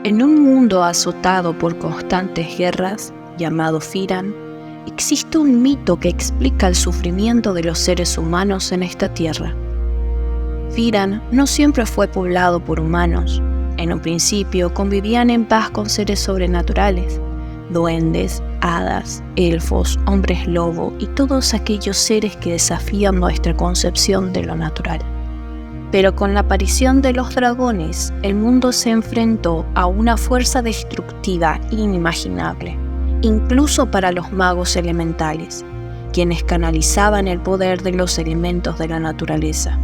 En un mundo azotado por constantes guerras, llamado Firan, existe un mito que explica el sufrimiento de los seres humanos en esta tierra. Firan no siempre fue poblado por humanos. En un principio convivían en paz con seres sobrenaturales, duendes, hadas, elfos, hombres lobo y todos aquellos seres que desafían nuestra concepción de lo natural. Pero con la aparición de los dragones, el mundo se enfrentó a una fuerza destructiva inimaginable, incluso para los magos elementales, quienes canalizaban el poder de los elementos de la naturaleza.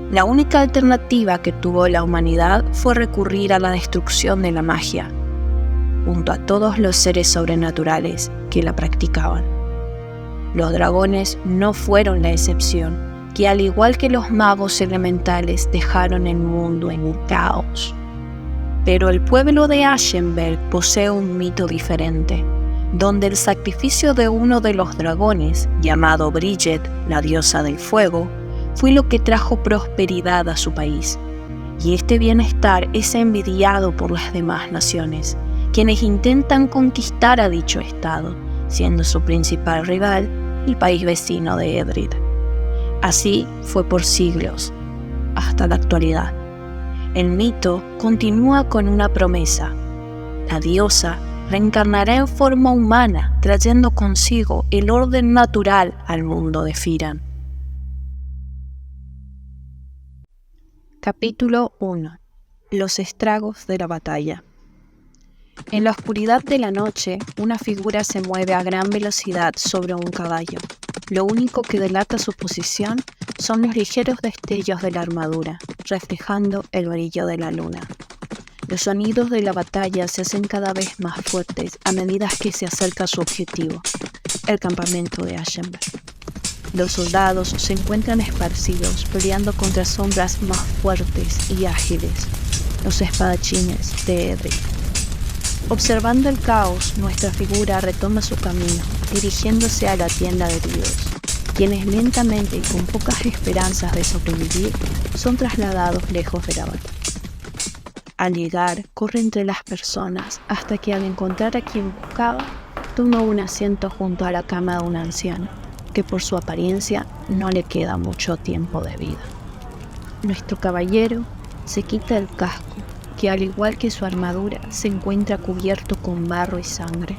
La única alternativa que tuvo la humanidad fue recurrir a la destrucción de la magia, junto a todos los seres sobrenaturales que la practicaban. Los dragones no fueron la excepción, que al igual que los magos elementales dejaron el mundo en un caos. Pero el pueblo de Ashenberg posee un mito diferente, donde el sacrificio de uno de los dragones, llamado Bridget, la diosa del fuego, fue lo que trajo prosperidad a su país. Y este bienestar es envidiado por las demás naciones, quienes intentan conquistar a dicho estado, siendo su principal rival el país vecino de Edred. Así fue por siglos, hasta la actualidad. El mito continúa con una promesa. La diosa reencarnará en forma humana, trayendo consigo el orden natural al mundo de Firan. Capítulo 1. Los estragos de la batalla. En la oscuridad de la noche, una figura se mueve a gran velocidad sobre un caballo. Lo único que delata su posición son los ligeros destellos de la armadura, reflejando el brillo de la luna. Los sonidos de la batalla se hacen cada vez más fuertes a medida que se acerca a su objetivo, el campamento de Ashenberg. Los soldados se encuentran esparcidos, peleando contra sombras más fuertes y ágiles, los espadachines de Edred. Observando el caos, nuestra figura retoma su camino, dirigiéndose a la tienda de heridos, quienes lentamente y con pocas esperanzas de sobrevivir son trasladados lejos de la batalla. Al llegar, corre entre las personas hasta que al encontrar a quien buscaba, toma un asiento junto a la cama de un anciano, que por su apariencia no le queda mucho tiempo de vida. Nuestro caballero se quita el casco, que al igual que su armadura se encuentra cubierto con barro y sangre,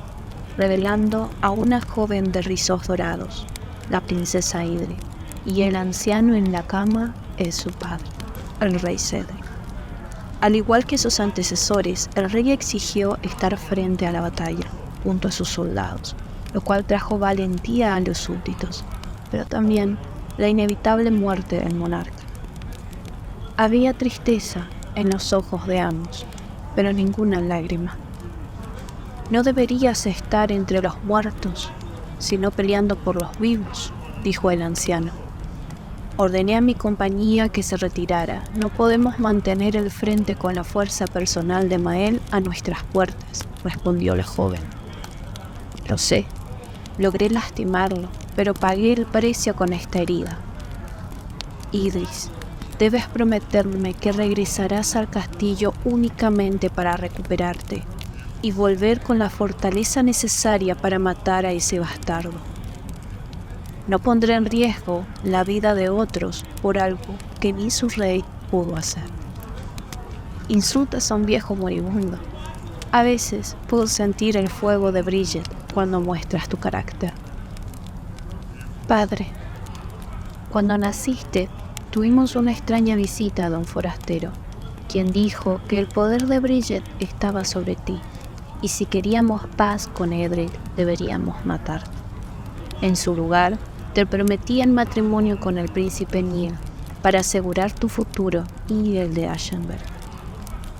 revelando a una joven de rizos dorados, la princesa Idri, y el anciano en la cama es su padre, el rey Cedric. Al igual que sus antecesores, el rey exigió estar frente a la batalla, junto a sus soldados, lo cual trajo valentía a los súbditos, pero también la inevitable muerte del monarca. Había tristeza en los ojos de ambos, pero ninguna lágrima. No deberías estar entre los muertos, sino peleando por los vivos, dijo el anciano. Ordené a mi compañía que se retirara. No podemos mantener el frente con la fuerza personal de Mael a nuestras puertas, respondió la joven. Lo sé, logré lastimarlo, pero pagué el precio con esta herida. Idris, debes prometerme que regresarás al castillo únicamente para recuperarte y volver con la fortaleza necesaria para matar a ese bastardo. No pondré en riesgo la vida de otros por algo que ni su rey pudo hacer. Insultas a un viejo moribundo. A veces puedo sentir el fuego de Bridget cuando muestras tu carácter. Padre, cuando naciste, tuvimos una extraña visita a don Forastero, quien dijo que el poder de Bridget estaba sobre ti, y si queríamos paz con Edred, deberíamos matarte. En su lugar, te prometí en matrimonio con el príncipe Niel para asegurar tu futuro y el de Ashenberg.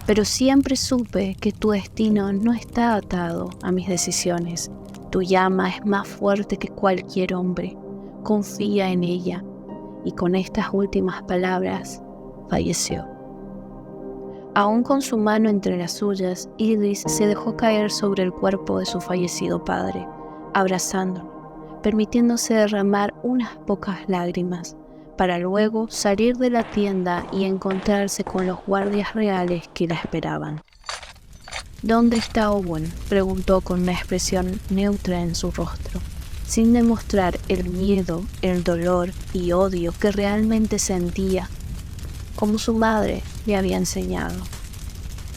Pero siempre supe que tu destino no está atado a mis decisiones. Tu llama es más fuerte que cualquier hombre. Confía en ella. Y con estas últimas palabras, falleció. Aún con su mano entre las suyas, Idris se dejó caer sobre el cuerpo de su fallecido padre, abrazándolo, permitiéndose derramar unas pocas lágrimas, para luego salir de la tienda y encontrarse con los guardias reales que la esperaban. ¿Dónde está Owen?, preguntó con una expresión neutra en su rostro, sin demostrar el miedo, el dolor y odio que realmente sentía, como su madre le había enseñado.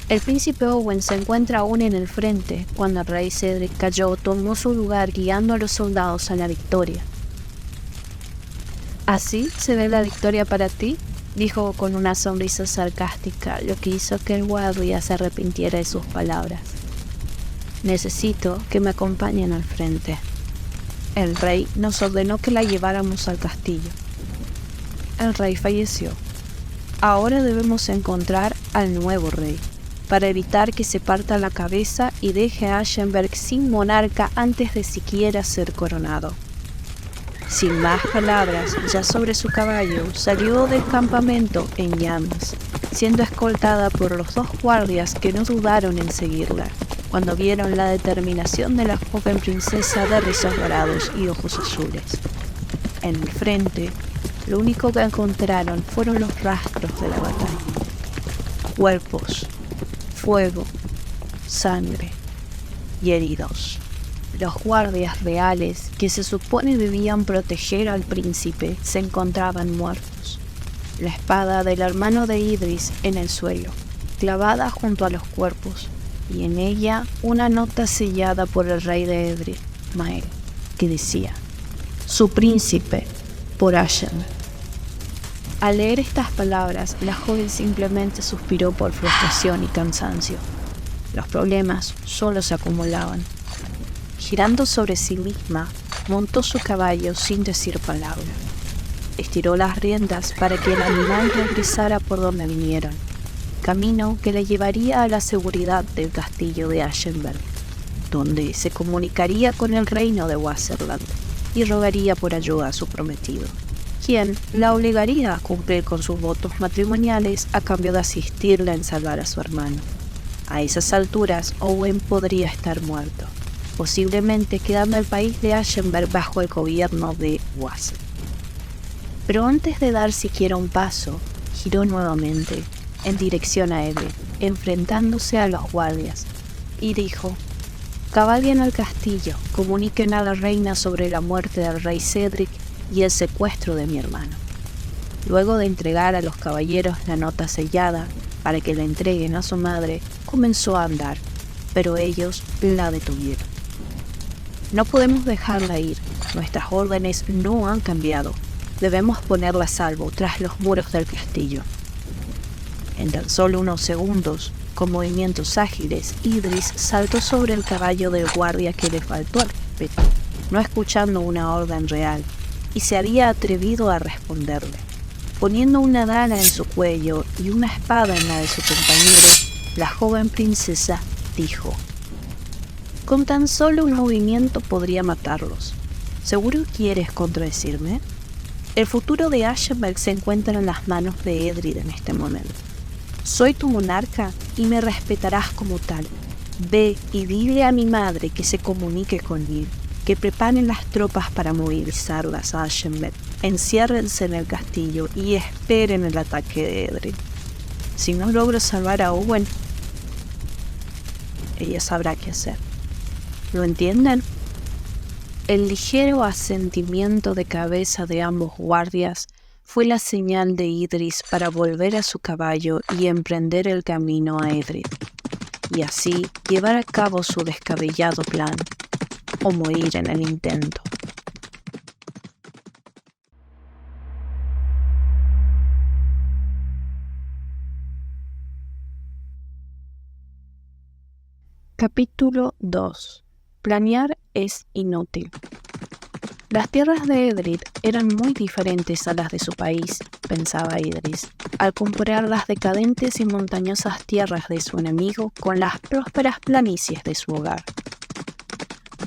El príncipe Owen se encuentra aún en el frente. Cuando el rey Cedric cayó, tomó su lugar guiando a los soldados a la victoria. ¿Así se ve la victoria para ti?, dijo con una sonrisa sarcástica, lo que hizo que el guardia se arrepintiera de sus palabras. Necesito que me acompañen al frente. El rey nos ordenó que la lleváramos al castillo. El rey falleció. Ahora debemos encontrar al nuevo rey, para evitar que se parta la cabeza y deje a Ashenberg sin monarca antes de siquiera ser coronado. Sin más palabras, ya sobre su caballo, salió del campamento en llamas, siendo escoltada por los 2 guardias que no dudaron en seguirla, cuando vieron la determinación de la joven princesa de rizos dorados y ojos azules. En el frente, lo único que encontraron fueron los rastros de la batalla. Cuerpos, fuego, sangre y heridos. Los guardias reales, que se supone debían proteger al príncipe, se encontraban muertos. La espada del hermano de Idris en el suelo, clavada junto a los cuerpos, y en ella una nota sellada por el rey de Edric, Mael, que decía: «Su príncipe, por Ashen». Al leer estas palabras, la joven simplemente suspiró por frustración y cansancio. Los problemas solo se acumulaban. Girando sobre sí misma, montó su caballo sin decir palabra. Estiró las riendas para que el animal regresara por donde vinieron, camino que le llevaría a la seguridad del castillo de Ashenberg, donde se comunicaría con el reino de Wasserland y rogaría por ayuda a su prometido, quien la obligaría a cumplir con sus votos matrimoniales a cambio de asistirla en salvar a su hermano. A esas alturas, Owen podría estar muerto, posiblemente quedando el país de Ashenberg bajo el gobierno de Wasser. Pero antes de dar siquiera un paso, giró nuevamente en dirección a Edric, enfrentándose a los guardias, y dijo: «Cabalguen al castillo, comuniquen a la reina sobre la muerte del rey Cedric y el secuestro de mi hermano». Luego de entregar a los caballeros la nota sellada para que la entreguen a su madre, comenzó a andar, pero ellos la detuvieron. «No podemos dejarla ir. Nuestras órdenes no han cambiado. Debemos ponerla a salvo tras los muros del castillo». En tan solo unos segundos, con movimientos ágiles, Idris saltó sobre el caballo del guardia que le faltó al respeto, no escuchando una orden real, y se había atrevido a responderle. Poniendo una daga en su cuello y una espada en la de su compañero, la joven princesa dijo: «Con tan solo un movimiento podría matarlos. ¿Seguro quieres contradecirme? El futuro de Ashenberg se encuentra en las manos de Edric en este momento. Soy tu monarca y me respetarás como tal. Ve y dile a mi madre que se comunique conmigo, que preparen las tropas para movilizarlas a Ashenberg. Enciérrense en el castillo y esperen el ataque de Edric. Si no logro salvar a Owen, ella sabrá qué hacer. ¿Lo entienden?». El ligero asentimiento de cabeza de ambos guardias fue la señal de Idris para volver a su caballo y emprender el camino a Edric, y así llevar a cabo su descabellado plan, o morir en el intento. Capítulo 2. Planear es inútil. Las tierras de Edric eran muy diferentes a las de su país, pensaba Idris, al comparar las decadentes y montañosas tierras de su enemigo con las prósperas planicies de su hogar.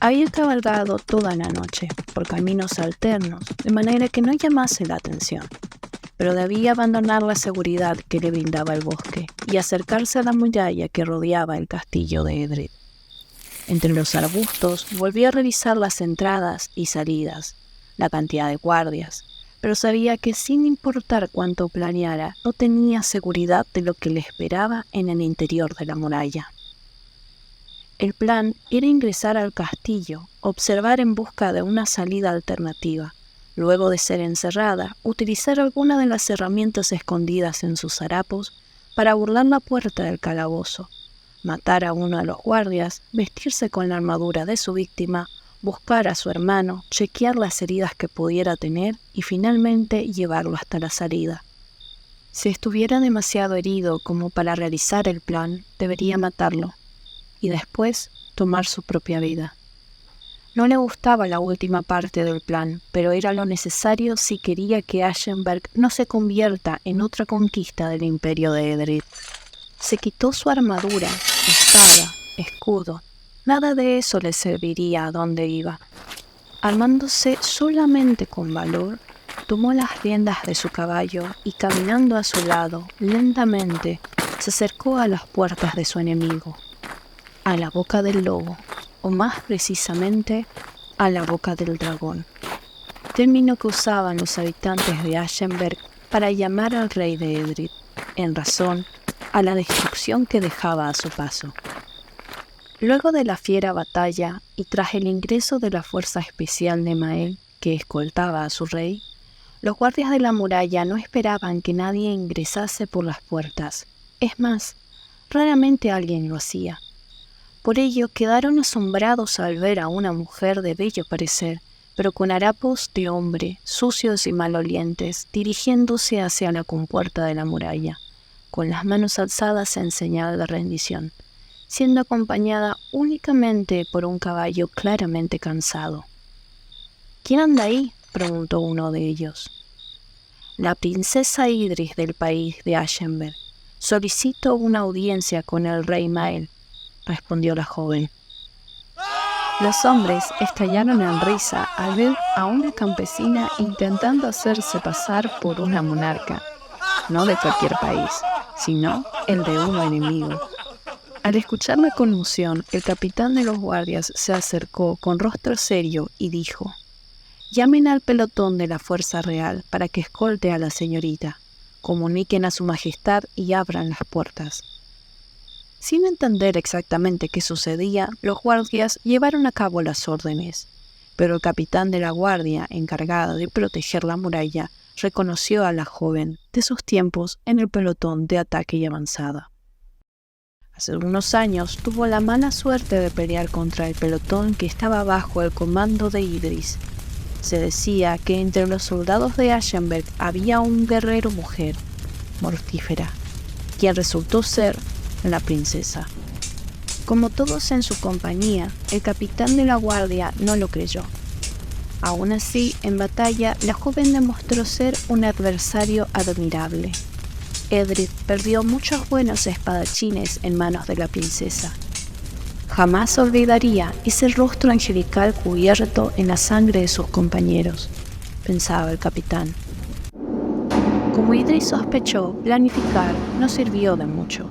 Había cabalgado toda la noche por caminos alternos, de manera que no llamase la atención, pero debía abandonar la seguridad que le brindaba el bosque y acercarse a la muralla que rodeaba el castillo de Edric. Entre los arbustos volvió a revisar las entradas y salidas, la cantidad de guardias, pero sabía que sin importar cuánto planeara, no tenía seguridad de lo que le esperaba en el interior de la muralla. El plan era ingresar al castillo, observar en busca de una salida alternativa. Luego de ser encerrada, utilizar alguna de las herramientas escondidas en sus harapos para burlar la puerta del calabozo, matar a uno de los guardias, vestirse con la armadura de su víctima, buscar a su hermano, chequear las heridas que pudiera tener y finalmente llevarlo hasta la salida. Si estuviera demasiado herido como para realizar el plan, debería matarlo y después tomar su propia vida. No le gustaba la última parte del plan, pero era lo necesario si quería que Ashenberg no se convierta en otra conquista del imperio de Edred. Se quitó su armadura, espada, escudo. Nada de eso le serviría a donde iba. Armándose solamente con valor, tomó las riendas de su caballo y caminando a su lado, lentamente, se acercó a las puertas de su enemigo, a la boca del lobo, o más precisamente, a la boca del dragón, término que usaban los habitantes de Ashenberg para llamar al rey de Edred, en razón a la destrucción que dejaba a su paso. Luego de la fiera batalla y tras el ingreso de la fuerza especial de Mael, que escoltaba a su rey, los guardias de la muralla no esperaban que nadie ingresase por las puertas. Es más, raramente alguien lo hacía. Por ello quedaron asombrados al ver a una mujer de bello parecer, pero con harapos de hombre, sucios y malolientes, dirigiéndose hacia la compuerta de la muralla, con las manos alzadas en señal de rendición, siendo acompañada únicamente por un caballo claramente cansado. «¿Quién anda ahí?», preguntó uno de ellos. «La princesa Idris del país de Ashenberg. Solicito una audiencia con el rey Mael», respondió la joven. Los hombres estallaron en risa al ver a una campesina intentando hacerse pasar por una monarca, no de cualquier país, sino el de uno enemigo. Al escuchar la conmoción, el capitán de los guardias se acercó con rostro serio y dijo: «Llamen al pelotón de la Fuerza Real para que escolte a la señorita. Comuniquen a su majestad y abran las puertas». Sin entender exactamente qué sucedía, los guardias llevaron a cabo las órdenes, pero el capitán de la guardia, encargado de proteger la muralla, reconoció a la joven de sus tiempos en el pelotón de ataque y avanzada. Hace unos años tuvo la mala suerte de pelear contra el pelotón que estaba bajo el comando de Idris. Se decía que entre los soldados de Ashenberg había un guerrero mujer, mortífera, quien resultó ser la princesa. Como todos en su compañía, el capitán de la guardia no lo creyó. Aún así, en batalla, la joven demostró ser un adversario admirable. Edred perdió muchos buenos espadachines en manos de la princesa. Jamás olvidaría ese rostro angelical cubierto en la sangre de sus compañeros, pensaba el capitán. Como Idris sospechó, planificar no sirvió de mucho,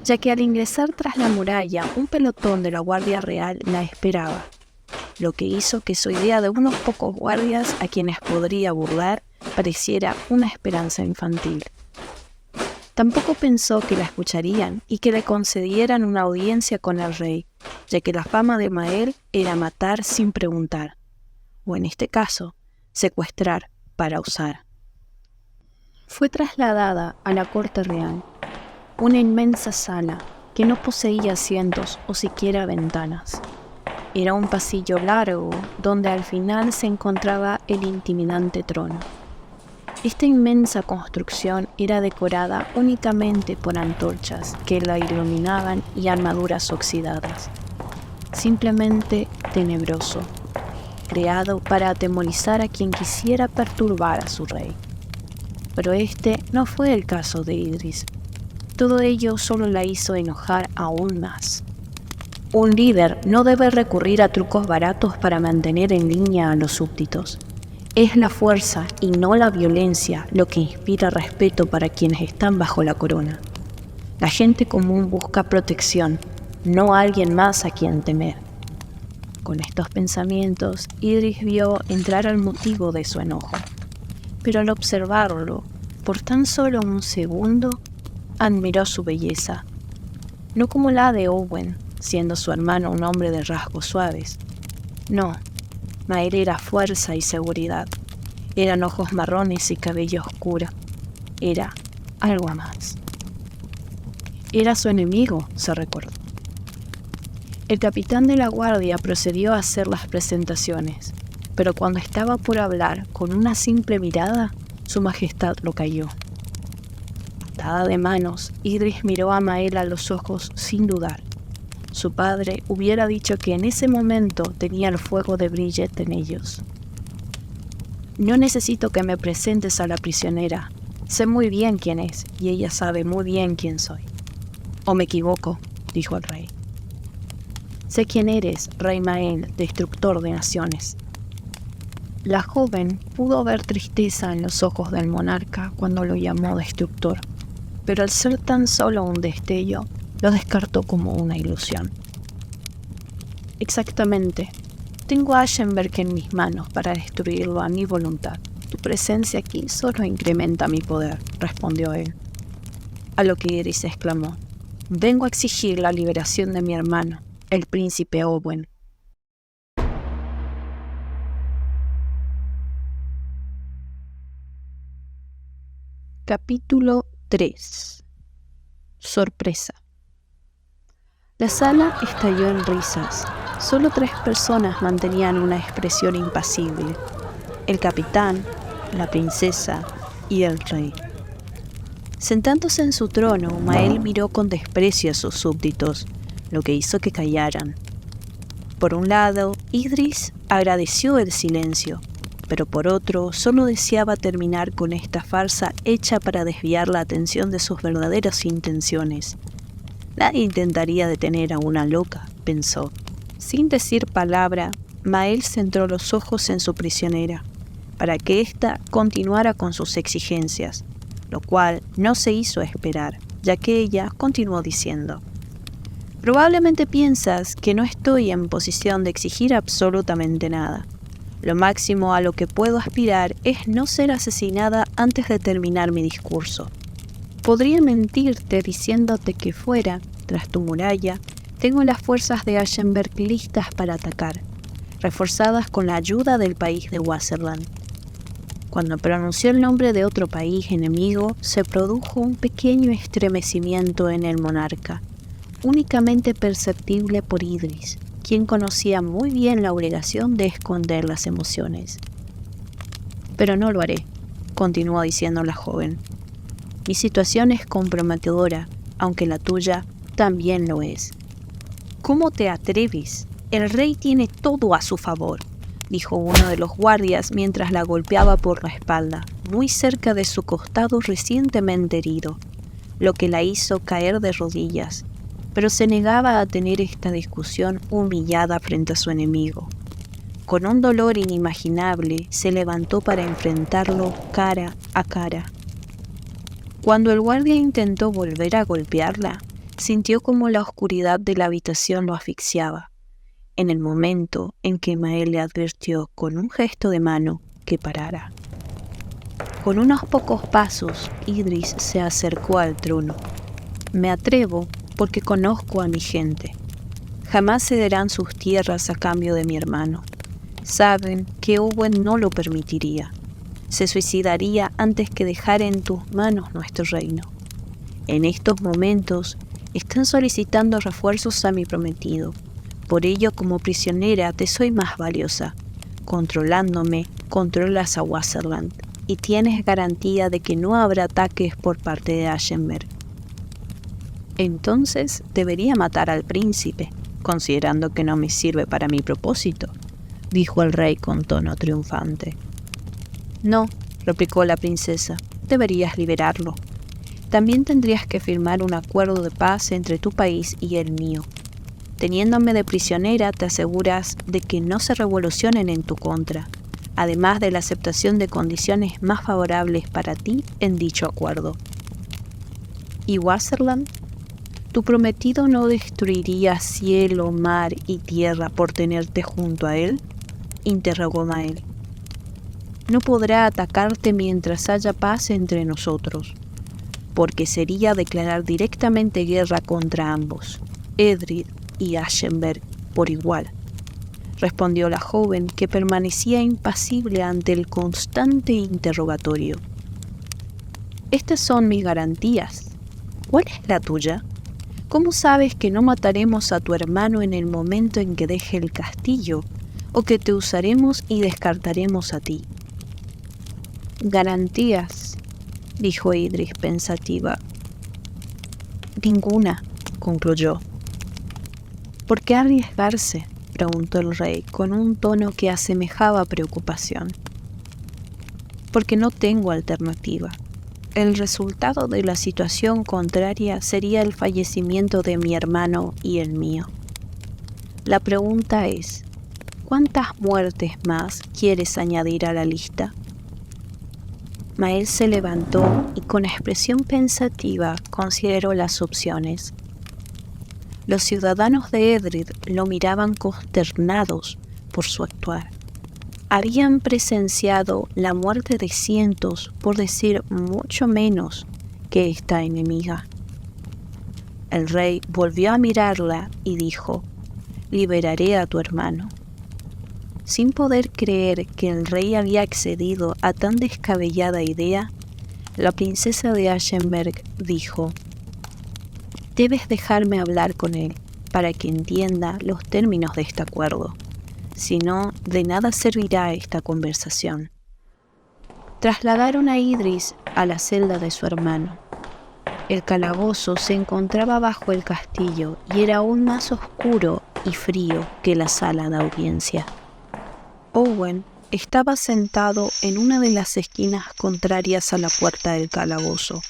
ya que al ingresar tras la muralla, un pelotón de la Guardia Real la esperaba, lo que hizo que su idea de unos pocos guardias a quienes podría burlar pareciera una esperanza infantil. Tampoco pensó que la escucharían y que le concedieran una audiencia con el rey, ya que la fama de Mael era matar sin preguntar, o en este caso, secuestrar para usar. Fue trasladada a la corte real, una inmensa sala que no poseía asientos o siquiera ventanas. Era un pasillo largo donde al final se encontraba el intimidante trono. Esta inmensa construcción era decorada únicamente por antorchas que la iluminaban y armaduras oxidadas. Simplemente tenebroso, creado para atemorizar a quien quisiera perturbar a su rey. Pero este no fue el caso de Idris. Todo ello solo la hizo enojar aún más. Un líder no debe recurrir a trucos baratos para mantener en línea a los súbditos. Es la fuerza y no la violencia lo que inspira respeto para quienes están bajo la corona. La gente común busca protección, no a alguien más a quien temer. Con estos pensamientos, Idris vio entrar al motivo de su enojo. Pero al observarlo, por tan solo un segundo, admiró su belleza. No como la de Owen, siendo su hermano un hombre de rasgos suaves. No, Mael era fuerza y seguridad. Eran ojos marrones y cabello oscuro. Era algo más. Era su enemigo, se recordó. El capitán de la guardia procedió a hacer las presentaciones, pero cuando estaba por hablar, con una simple mirada, su majestad lo calló. Atada de manos, Idris miró a Mael a los ojos sin dudar. Su padre hubiera dicho que en ese momento tenía el fuego de Bridget en ellos. No necesito que me presentes a la prisionera. Sé muy bien quién es, y ella sabe muy bien quién soy. ¿O me equivoco?, dijo el rey. Sé quién eres, rey Mael, destructor de naciones. La joven pudo ver tristeza en los ojos del monarca cuando lo llamó destructor, pero al ser tan solo un destello, lo descartó como una ilusión. Exactamente. Tengo a Ashenberg en mis manos para destruirlo a mi voluntad. Tu presencia aquí solo incrementa mi poder, respondió él. A lo que Idris exclamó: vengo a exigir la liberación de mi hermano, el príncipe Owen. Capítulo 3. Sorpresa. La sala estalló en risas. Solo 3 personas mantenían una expresión impasible: el capitán, la princesa y el rey. Sentándose en su trono, Mael miró con desprecio a sus súbditos, lo que hizo que callaran. Por un lado, Idris agradeció el silencio, pero por otro, solo deseaba terminar con esta farsa hecha para desviar la atención de sus verdaderas intenciones. Nadie intentaría detener a una loca, pensó. Sin decir palabra, Mael centró los ojos en su prisionera, para que ésta continuara con sus exigencias, lo cual no se hizo esperar, ya que ella continuó diciendo: probablemente piensas que no estoy en posición de exigir absolutamente nada. Lo máximo a lo que puedo aspirar es no ser asesinada antes de terminar mi discurso. Podría mentirte diciéndote que fuera, tras tu muralla, tengo las fuerzas de Ashenberg listas para atacar, reforzadas con la ayuda del país de Wasserland. Cuando pronunció el nombre de otro país enemigo, se produjo un pequeño estremecimiento en el monarca, únicamente perceptible por Idris, quien conocía muy bien la obligación de esconder las emociones. Pero no lo haré, continuó diciendo la joven. Mi situación es comprometedora, aunque la tuya también lo es. ¿Cómo te atreves? El rey tiene todo a su favor, dijo uno de los guardias mientras la golpeaba por la espalda, muy cerca de su costado recientemente herido, lo que la hizo caer de rodillas, pero se negaba a tener esta discusión humillada frente a su enemigo. Con un dolor inimaginable, se levantó para enfrentarlo cara a cara. Cuando el guardia intentó volver a golpearla, sintió como la oscuridad de la habitación lo asfixiaba, en el momento en que Mael le advirtió con un gesto de mano que parara. Con unos pocos pasos, Idris se acercó al trono. Me atrevo porque conozco a mi gente. Jamás cederán sus tierras a cambio de mi hermano. Saben que Owen no lo permitiría. Se suicidaría antes que dejar en tus manos nuestro reino. En estos momentos, están solicitando refuerzos a mi prometido. Por ello, como prisionera, te soy más valiosa. Controlándome, controlas a Wasserland y tienes garantía de que no habrá ataques por parte de Ashenberg. Entonces, debería matar al príncipe, considerando que no me sirve para mi propósito, dijo el rey con tono triunfante. No, replicó la princesa, deberías liberarlo. También tendrías que firmar un acuerdo de paz entre tu país y el mío. Teniéndome de prisionera, te aseguras de que no se revolucionen en tu contra, además de la aceptación de condiciones más favorables para ti en dicho acuerdo. ¿Y Wasserland? ¿Tu prometido no destruiría cielo, mar y tierra por tenerte junto a él? Interrogó Mael. No podrá atacarte mientras haya paz entre nosotros, porque sería declarar directamente guerra contra ambos. Edred y Ashenberg por igual, respondió la joven, que permanecía impasible ante el constante interrogatorio. Estas son mis garantías. ¿Cuál es la tuya? ¿Cómo sabes que no mataremos a tu hermano en el momento en que deje el castillo, o que te usaremos y descartaremos a ti? Garantías, dijo Idris pensativa. Ninguna, concluyó. ¿Por qué arriesgarse?, preguntó el rey con un tono que asemejaba preocupación. Porque no tengo alternativa. El resultado de la situación contraria sería el fallecimiento de mi hermano y el mío. La pregunta es, ¿cuántas muertes más quieres añadir a la lista? Mael se levantó y con expresión pensativa consideró las opciones. Los ciudadanos de Edred lo miraban consternados por su actuar. Habían presenciado la muerte de cientos, por decir mucho menos que esta enemiga. El rey volvió a mirarla y dijo: «Liberaré a tu hermano». Sin poder creer que el rey había accedido a tan descabellada idea, la princesa de Ashenberg dijo: «Debes dejarme hablar con él para que entienda los términos de este acuerdo. Si no, de nada servirá esta conversación». Trasladaron a Idris a la celda de su hermano. El calabozo se encontraba bajo el castillo y era aún más oscuro y frío que la sala de audiencia. Owen estaba sentado en una de las esquinas contrarias a la puerta del calabozo,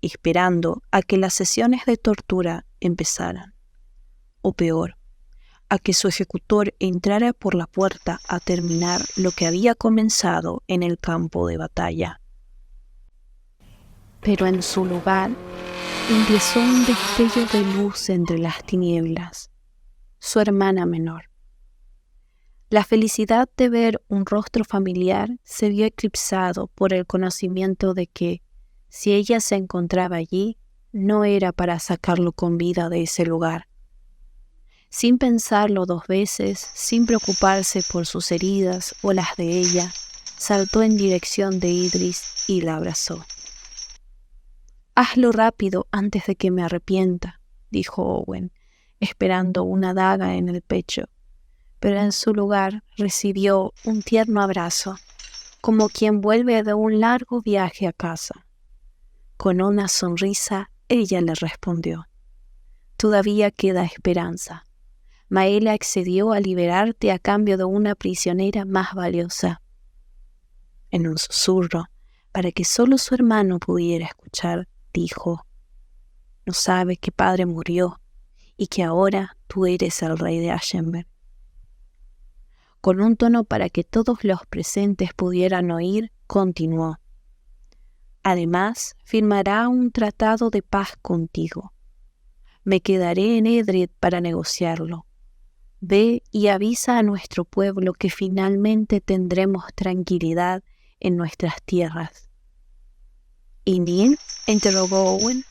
esperando a que las sesiones de tortura empezaran, o peor, a que su ejecutor entrara por la puerta a terminar lo que había comenzado en el campo de batalla. Pero en su lugar empezó un destello de luz entre las tinieblas, su hermana menor. La felicidad de ver un rostro familiar se vio eclipsado por el conocimiento de que, si ella se encontraba allí, no era para sacarlo con vida de ese lugar. Sin pensarlo dos veces, sin preocuparse por sus heridas o las de ella, saltó en dirección de Idris y la abrazó. «Hazlo rápido antes de que me arrepienta», dijo Owen, esperando una daga en el pecho, pero en su lugar recibió un tierno abrazo, como quien vuelve de un largo viaje a casa. Con una sonrisa, ella le respondió: «Todavía queda esperanza. Mael accedió a liberarte a cambio de una prisionera más valiosa». En un susurro, para que solo su hermano pudiera escuchar, dijo: «No sabe que padre murió y que ahora tú eres el rey de Ashenberg». Con un tono para que todos los presentes pudieran oír, continuó: «Además, firmará un tratado de paz contigo. Me quedaré en Edred para negociarlo. Ve y avisa a nuestro pueblo que finalmente tendremos tranquilidad en nuestras tierras». «¿Y bien?», interrogó Owen.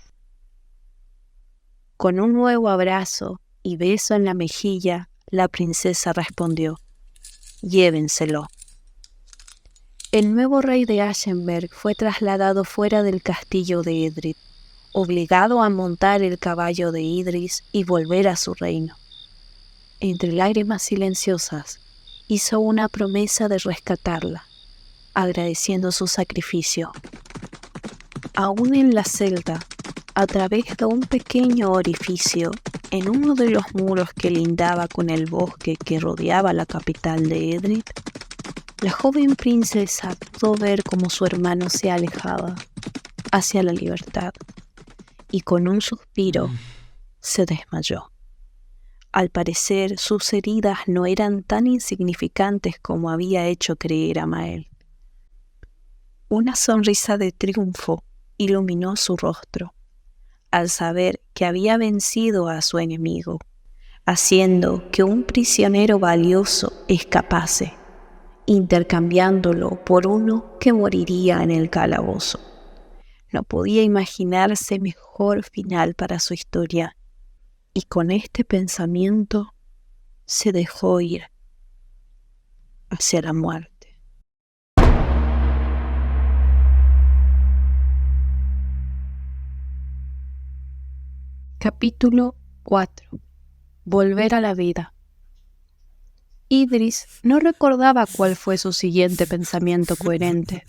Con un nuevo abrazo y beso en la mejilla, la princesa respondió: «Llévenselo». El nuevo rey de Ashenberg fue trasladado fuera del castillo de Edred, obligado a montar el caballo de Idris y volver a su reino. Entre lágrimas silenciosas, hizo una promesa de rescatarla, agradeciendo su sacrificio. Aún en la celda, a través de un pequeño orificio en uno de los muros que lindaba con el bosque que rodeaba la capital de Edred, la joven princesa pudo ver cómo su hermano se alejaba hacia la libertad, y con un suspiro se desmayó. Al parecer, sus heridas no eran tan insignificantes como había hecho creer a Mael. Una sonrisa de triunfo iluminó su rostro al saber que había vencido a su enemigo, haciendo que un prisionero valioso escapase, intercambiándolo por uno que moriría en el calabozo. No podía imaginarse mejor final para su historia. y con este pensamiento se dejó ir hacia la muerte. Capítulo 4. Volver a la vida. Idris no recordaba cuál fue su siguiente pensamiento coherente.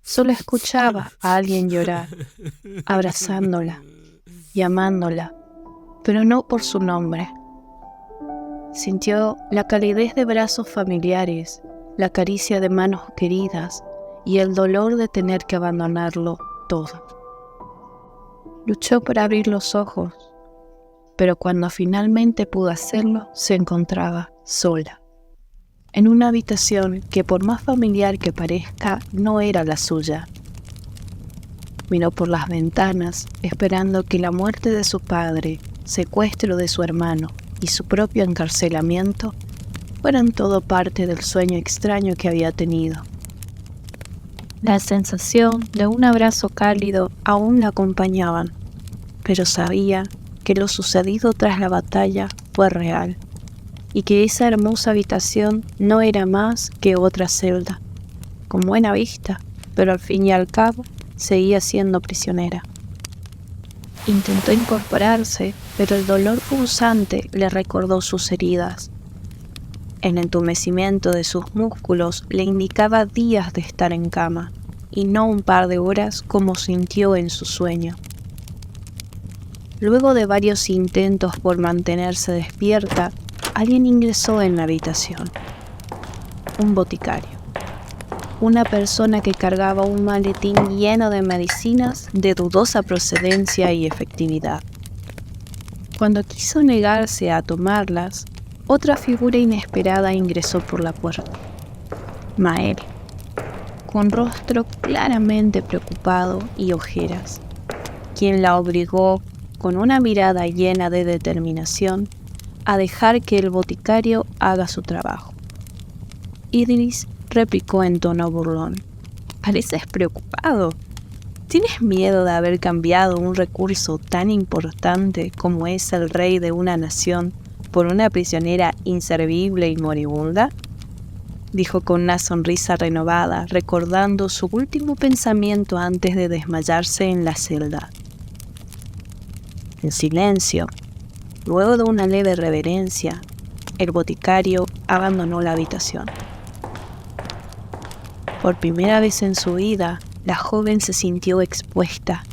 Solo escuchaba a alguien llorar, abrazándola, llamándola, pero no por su nombre. Sintió la calidez de brazos familiares, la caricia de manos queridas y el dolor de tener que abandonarlo todo. Luchó por abrir los ojos, pero cuando finalmente pudo hacerlo, se encontraba sola, en una habitación que por más familiar que parezca, no era la suya. Miró por las ventanas, esperando que la muerte de su padre, secuestro de su hermano y su propio encarcelamiento fueran todo parte del sueño extraño que había tenido. La sensación de un abrazo cálido aún la acompañaban, pero sabía que lo sucedido tras la batalla fue real, y que esa hermosa habitación no era más que otra celda, con buena vista, pero al fin y al cabo seguía siendo prisionera. Intentó incorporarse, pero el dolor punzante le recordó sus heridas. El entumecimiento de sus músculos le indicaba días de estar en cama, y no un par de horas como sintió en su sueño. Luego de varios intentos por mantenerse despierta, alguien ingresó en la habitación. Un boticario. Una persona que cargaba un maletín lleno de medicinas de dudosa procedencia y efectividad. Cuando quiso negarse a tomarlas, otra figura inesperada ingresó por la puerta. Mael, con rostro claramente preocupado y ojeras, quien la obligó, con una mirada llena de determinación, a dejar que el boticario haga su trabajo. Idris replicó en tono burlón: «Pareces preocupado. ¿Tienes miedo de haber cambiado un recurso tan importante como es el rey de una nación por una prisionera inservible y moribunda?», dijo con una sonrisa renovada, recordando su último pensamiento antes de desmayarse en la celda. En silencio, luego de una leve reverencia, el boticario abandonó la habitación. Por primera vez en su vida, la joven se sintió expuesta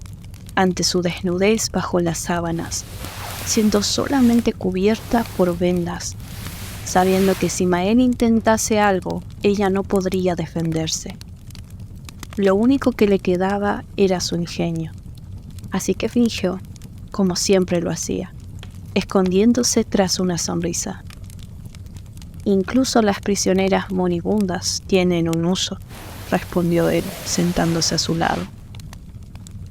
ante su desnudez bajo las sábanas, siendo solamente cubierta por vendas, sabiendo que si Mael intentase algo, ella no podría defenderse. Lo único que le quedaba era su ingenio, así que fingió, como siempre lo hacía, escondiéndose tras una sonrisa. «Incluso las prisioneras moribundas tienen un uso», respondió él, sentándose a su lado.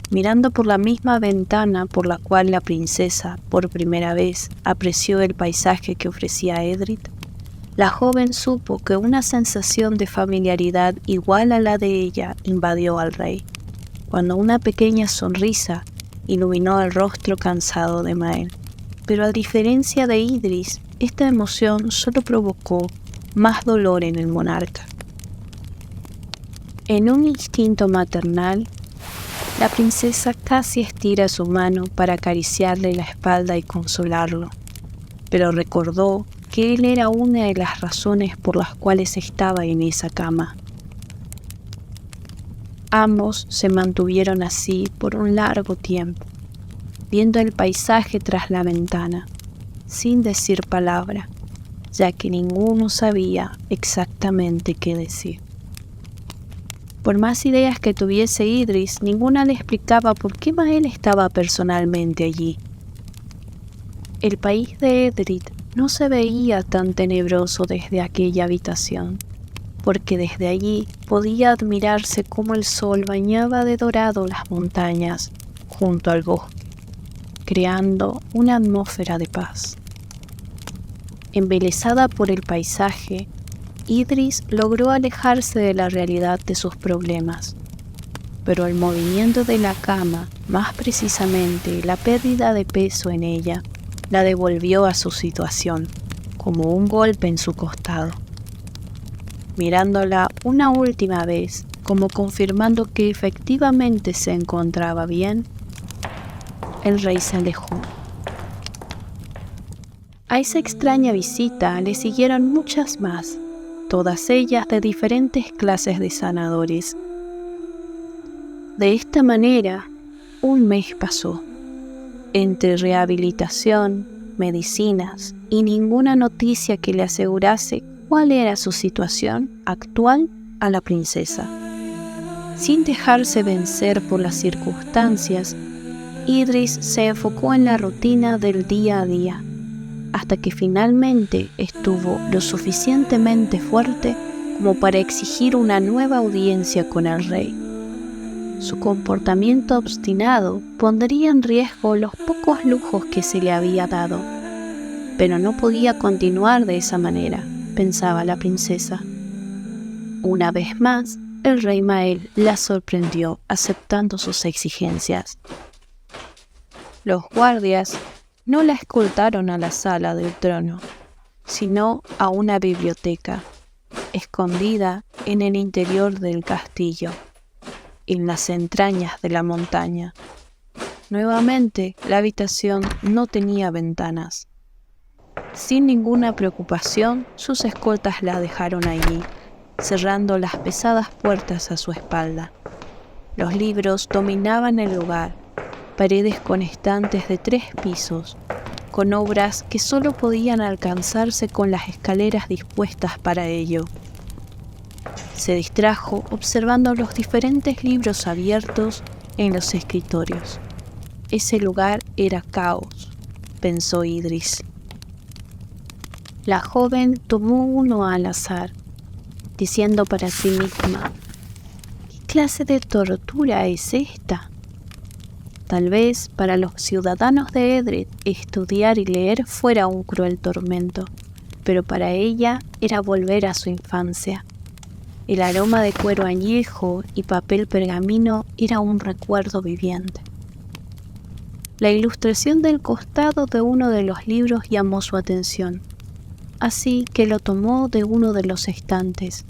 Mirando por la misma ventana por la cual la princesa, por primera vez, apreció el paisaje que ofrecía Edric, la joven supo que una sensación de familiaridad igual a la de ella invadió al rey, cuando una pequeña sonrisa iluminó el rostro cansado de Mael. Pero a diferencia de Idris, esta emoción solo provocó más dolor en el monarca. En un instinto maternal, la princesa casi estira su mano para acariciarle la espalda y consolarlo, pero recordó que él era una de las razones por las cuales estaba en esa cama. Ambos se mantuvieron así por un largo tiempo, viendo el paisaje tras la ventana, sin decir palabra, ya que ninguno sabía exactamente qué decir. Por más ideas que tuviese Idris, ninguna le explicaba por qué Mael estaba personalmente allí. El país de Edric no se veía tan tenebroso desde aquella habitación, porque desde allí podía admirarse cómo el sol bañaba de dorado las montañas junto al bosque, creando una atmósfera de paz. Embelesada por el paisaje, Idris logró alejarse de la realidad de sus problemas, pero el movimiento de la cama, más precisamente la pérdida de peso en ella, la devolvió a su situación, como un golpe en su costado. Mirándola una última vez, como confirmando que efectivamente se encontraba bien, el rey se alejó. A esa extraña visita le siguieron muchas más, todas ellas de diferentes clases de sanadores. De esta manera, un mes pasó, entre rehabilitación, medicinas y ninguna noticia que le asegurase cuál era su situación actual a la princesa. Sin dejarse vencer por las circunstancias, Idris se enfocó en la rutina del día a día, hasta que finalmente estuvo lo suficientemente fuerte como para exigir una nueva audiencia con el rey. Su comportamiento obstinado pondría en riesgo los pocos lujos que se le había dado, pero no podía continuar de esa manera, pensaba la princesa. Una vez más, el rey Mael la sorprendió aceptando sus exigencias. Los guardias no la escoltaron a la sala del trono, sino a una biblioteca, escondida en el interior del castillo, en las entrañas de la montaña. Nuevamente, la habitación no tenía ventanas. Sin ninguna preocupación, sus escoltas la dejaron allí, cerrando las pesadas puertas a su espalda. Los libros dominaban el lugar, paredes con estantes de 3 pisos, con obras que solo podían alcanzarse con las escaleras dispuestas para ello. Se distrajo observando los diferentes libros abiertos en los escritorios. Ese lugar era caos, pensó Idris. La joven tomó uno al azar, diciendo para sí misma: ¿qué clase de tortura es esta? Tal vez para los ciudadanos de Edred estudiar y leer fuera un cruel tormento, pero para ella era volver a su infancia. El aroma de cuero añejo y papel pergamino era un recuerdo viviente. La ilustración del costado de uno de los libros llamó su atención, así que lo tomó de uno de los estantes.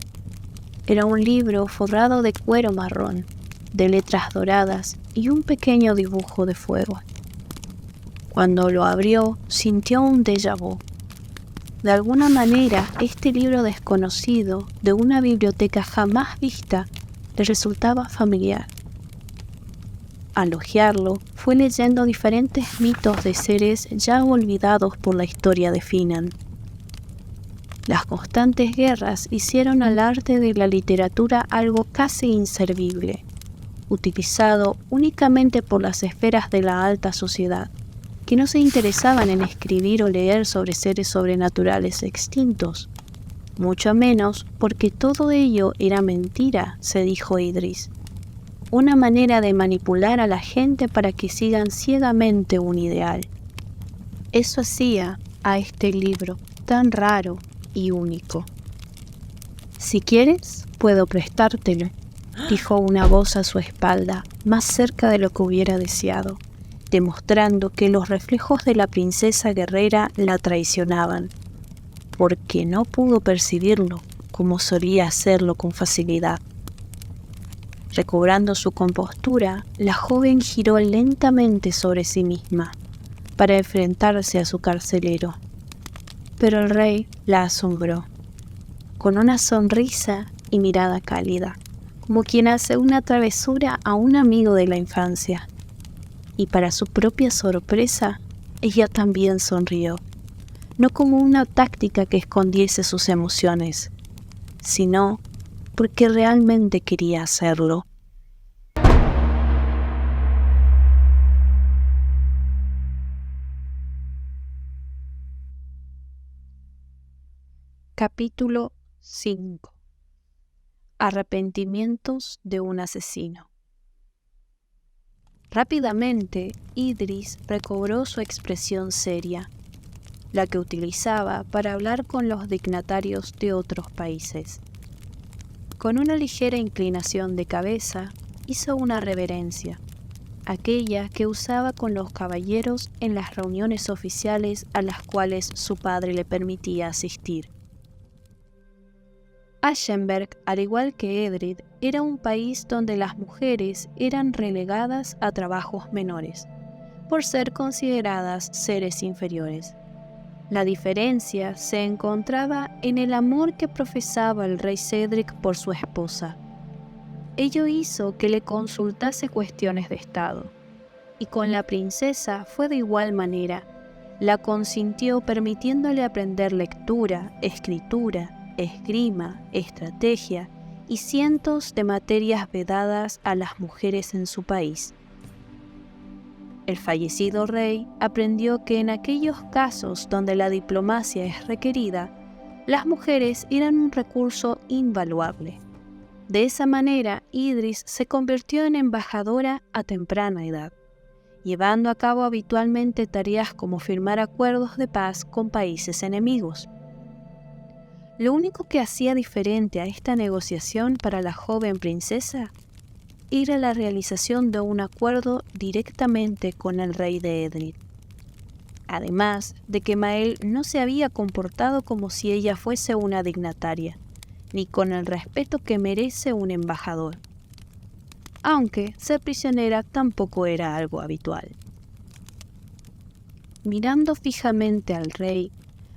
Era un libro forrado de cuero marrón, de letras doradas y un pequeño dibujo de fuego. Cuando lo abrió, sintió un déjà vu. De alguna manera, este libro desconocido, de una biblioteca jamás vista, le resultaba familiar. Al hojearlo, fue leyendo diferentes mitos de seres ya olvidados por la historia de Finan. Las constantes guerras hicieron al arte de la literatura algo casi inservible, utilizado únicamente por las esferas de la alta sociedad, que no se interesaban en escribir o leer sobre seres sobrenaturales extintos, mucho menos porque todo ello era mentira, se dijo Idris, una manera de manipular a la gente para que sigan ciegamente un ideal. Eso hacía a este libro tan raro y único. Si quieres, puedo prestártelo, dijo una voz a su espalda, más cerca de lo que hubiera deseado, demostrando que los reflejos de la princesa guerrera la traicionaban, porque no pudo percibirlo como solía hacerlo con facilidad. Recobrando su compostura, la joven giró lentamente sobre sí misma para enfrentarse a su carcelero. Pero el rey la asombró, con una sonrisa y mirada cálida, como quien hace una travesura a un amigo de la infancia. Y para su propia sorpresa, ella también sonrió, no como una táctica que escondiese sus emociones, sino porque realmente quería hacerlo. Capítulo 5. Arrepentimientos de un asesino. Rápidamente, Idris recobró su expresión seria, la que utilizaba para hablar con los dignatarios de otros países. Con una ligera inclinación de cabeza, hizo una reverencia, aquella que usaba con los caballeros en las reuniones oficiales a las cuales su padre le permitía asistir. Aschenberg, al igual que Edred, era un país donde las mujeres eran relegadas a trabajos menores, por ser consideradas seres inferiores. La diferencia se encontraba en el amor que profesaba el rey Cedric por su esposa. Ello hizo que le consultase cuestiones de estado, y con la princesa fue de igual manera. La consintió permitiéndole aprender lectura, escritura, esgrima, estrategia y cientos de materias vedadas a las mujeres en su país. El fallecido rey aprendió que en aquellos casos donde la diplomacia es requerida, las mujeres eran un recurso invaluable. De esa manera, Idris se convirtió en embajadora a temprana edad, llevando a cabo habitualmente tareas como firmar acuerdos de paz con países enemigos. Lo único que hacía diferente a esta negociación para la joven princesa era la realización de un acuerdo directamente con el rey de Edrith. Además de que Mael no se había comportado como si ella fuese una dignataria, ni con el respeto que merece un embajador. Aunque ser prisionera tampoco era algo habitual. Mirando fijamente al rey,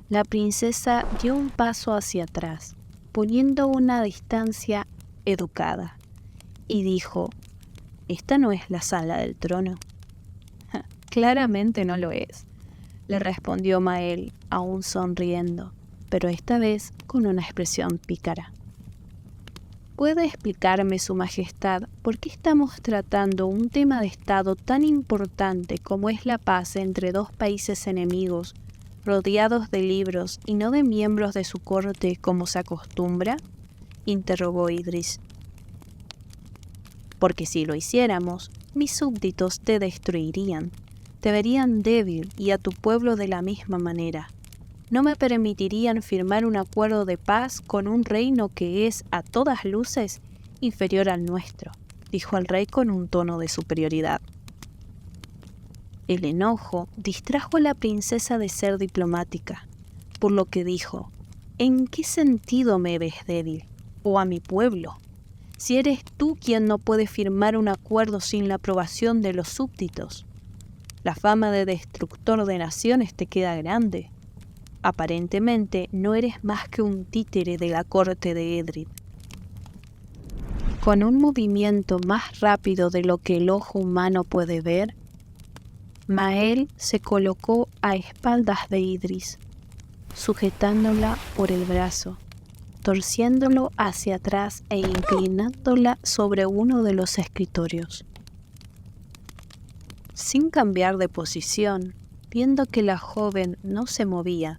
la princesa dio un paso hacia atrás, poniendo una distancia educada, y dijo: «Esta no es la sala del trono». «Claramente no lo es», le respondió Mael, aún sonriendo, pero esta vez con una expresión pícara. ¿Puede explicarme, Su Majestad, por qué estamos tratando un tema de Estado tan importante como es la paz entre dos países enemigos, rodeados de libros y no de miembros de su corte como se acostumbra?», interrogó Idris. «Porque si lo hiciéramos, mis súbditos te destruirían, te verían débil y a tu pueblo de la misma manera. No me permitirían firmar un acuerdo de paz con un reino que es, a todas luces, inferior al nuestro», dijo el rey con un tono de superioridad. El enojo distrajo a la princesa de ser diplomática, por lo que dijo: «¿En qué sentido me ves débil? ¿O a mi pueblo? Si eres tú quien no puede firmar un acuerdo sin la aprobación de los súbditos. La fama de destructor de naciones te queda grande. Aparentemente no eres más que un títere de la corte de Edrith». Con un movimiento más rápido de lo que el ojo humano puede ver, Mael se colocó a espaldas de Idris, sujetándola por el brazo, torciéndolo hacia atrás e inclinándola sobre uno de los escritorios. Sin cambiar de posición, viendo que la joven no se movía,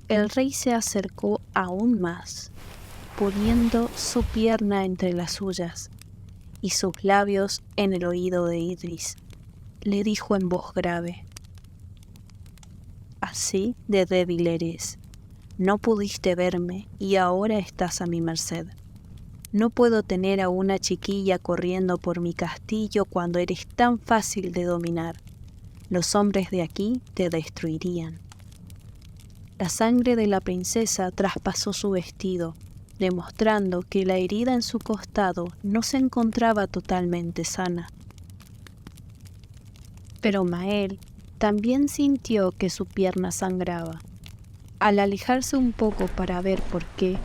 el rey se acercó aún más, poniendo su pierna entre las suyas y sus labios en el oído de Idris. Le dijo en voz grave: «Así de débil eres. No pudiste verme y ahora estás a mi merced. No puedo tener a una chiquilla corriendo por mi castillo cuando eres tan fácil de dominar. Los hombres de aquí te destruirían». La sangre de la princesa traspasó su vestido, demostrando que la herida en su costado no se encontraba totalmente sana. Pero Mael también sintió que su pierna sangraba. Al alejarse un poco para ver por qué,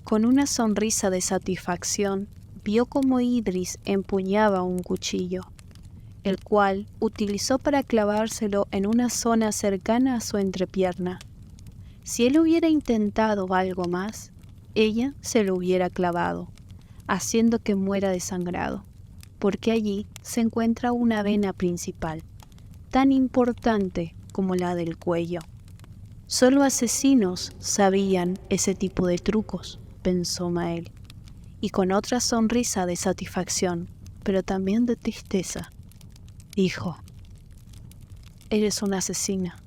con una sonrisa de satisfacción, vio cómo Idris empuñaba un cuchillo, el cual utilizó para clavárselo en una zona cercana a su entrepierna. Si él hubiera intentado algo más, ella se lo hubiera clavado, haciendo que muera desangrado, porque allí se encuentra una vena principal, tan importante como la del cuello. Solo asesinos sabían ese tipo de trucos, pensó Mael, y con otra sonrisa de satisfacción, pero también de tristeza, dijo: «Eres una asesina».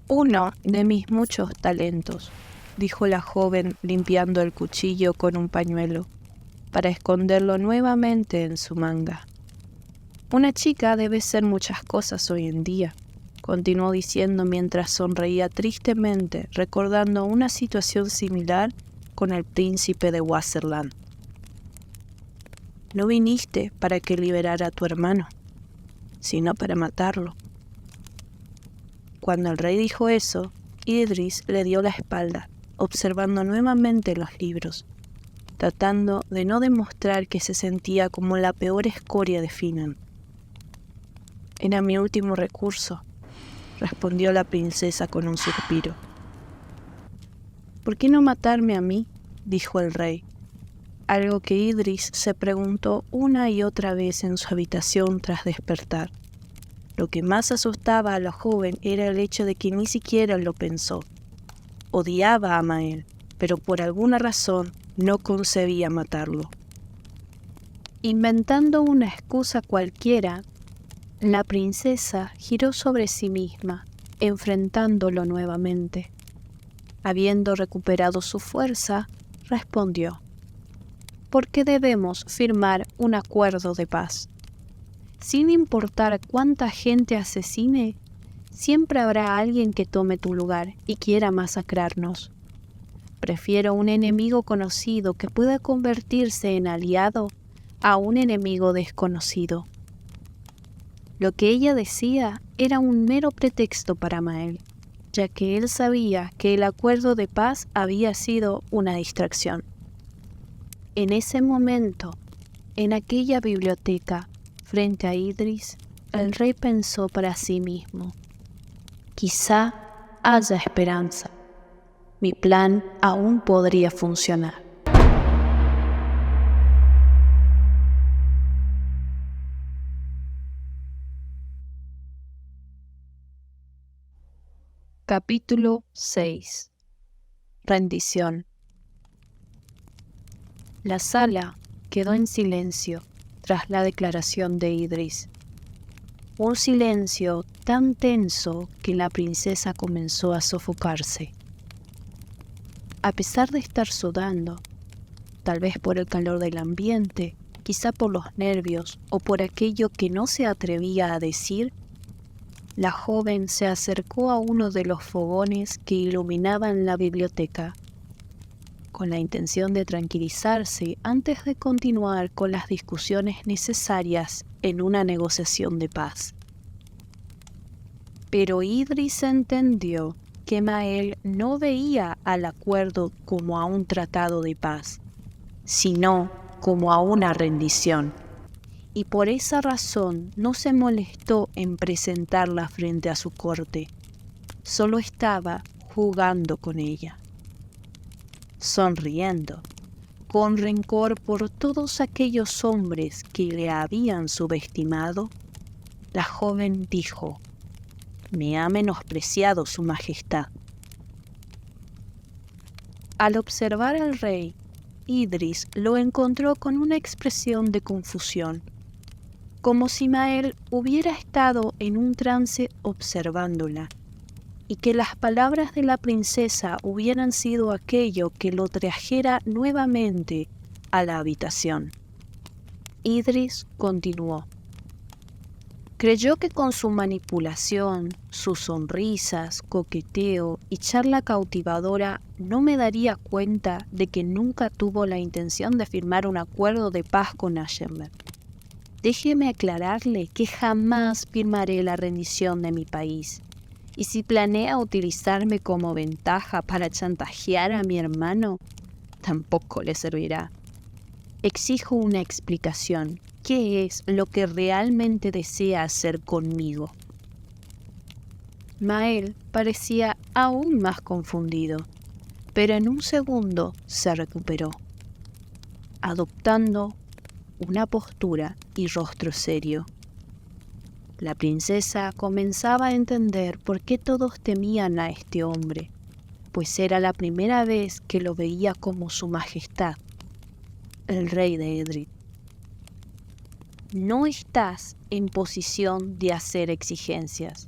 «Uno de mis muchos talentos», dijo la joven limpiando el cuchillo con un pañuelo. para esconderlo nuevamente en su manga. Una chica debe ser muchas cosas hoy en día, continuó diciendo mientras sonreía tristemente, recordando una situación similar con el príncipe de Wasserland. No viniste para que liberara a tu hermano, sino para matarlo. Cuando el rey dijo eso, Idris le dio la espalda, observando nuevamente los libros, tratando de no demostrar que se sentía como la peor escoria de Finan. Era mi último recurso, respondió la princesa con un suspiro. ¿Por qué no matarme a mí?, dijo el rey, algo que Idris se preguntó una y otra vez en su habitación tras despertar. Lo que más asustaba a la joven era el hecho de que ni siquiera lo pensó. Odiaba a Mael, pero por alguna razón no concebía matarlo. Inventando una excusa cualquiera, la princesa giró sobre sí misma, enfrentándolo nuevamente. Habiendo recuperado su fuerza, respondió: ¿por qué debemos firmar un acuerdo de paz? Sin importar cuánta gente asesine, siempre habrá alguien que tome tu lugar y quiera masacrarnos. Prefiero un enemigo conocido que pueda convertirse en aliado a un enemigo desconocido. Lo que ella decía era un mero pretexto para Mael, ya que él sabía que el acuerdo de paz había sido una distracción. En ese momento, en aquella biblioteca, frente a Idris, el rey pensó para sí mismo: quizá haya esperanza. Mi plan aún podría funcionar. Capítulo 6. Rendición. La sala quedó en silencio tras la declaración de Idris. Un silencio tan tenso que la princesa comenzó a sofocarse. A pesar de estar sudando, tal vez por el calor del ambiente, quizá por los nervios o por aquello que no se atrevía a decir, la joven se acercó a uno de los fogones que iluminaban la biblioteca, con la intención de tranquilizarse antes de continuar con las discusiones necesarias en una negociación de paz. Pero Idris entendió que Mael no veía al acuerdo como a un tratado de paz, sino como a una rendición, y por esa razón no se molestó en presentarla frente a su corte, solo estaba jugando con ella. Sonriendo, con rencor por todos aquellos hombres que le habían subestimado, la joven dijo: «Me ha menospreciado su majestad». Al observar al rey, Idris lo encontró con una expresión de confusión, como si Mael hubiera estado en un trance observándola, y que las palabras de la princesa hubieran sido aquello que lo trajera nuevamente a la habitación. Idris continuó: creyó que con su manipulación, sus sonrisas, coqueteo y charla cautivadora no me daría cuenta de que nunca tuvo la intención de firmar un acuerdo de paz con Ashenberg. Déjeme aclararle que jamás firmaré la rendición de mi país. Y si planea utilizarme como ventaja para chantajear a mi hermano, tampoco le servirá. Exijo una explicación. ¿Qué es lo que realmente desea hacer conmigo? Mael parecía aún más confundido, pero en un segundo se recuperó, adoptando una postura y rostro serio. La princesa comenzaba a entender por qué todos temían a este hombre, pues era la primera vez que lo veía como su majestad, el rey de Edrith. No estás en posición de hacer exigencias,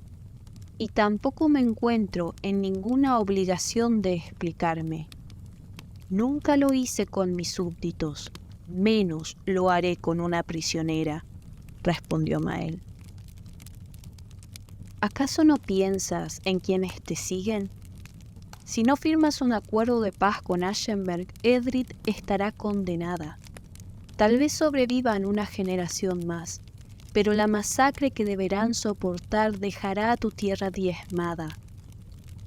y tampoco me encuentro en ninguna obligación de explicarme. Nunca lo hice con mis súbditos, menos lo haré con una prisionera, respondió Mael. ¿Acaso no piensas en quienes te siguen? Si no firmas un acuerdo de paz con Ashenberg, Edith estará condenada. Tal vez sobrevivan una generación más, pero la masacre que deberán soportar dejará a tu tierra diezmada.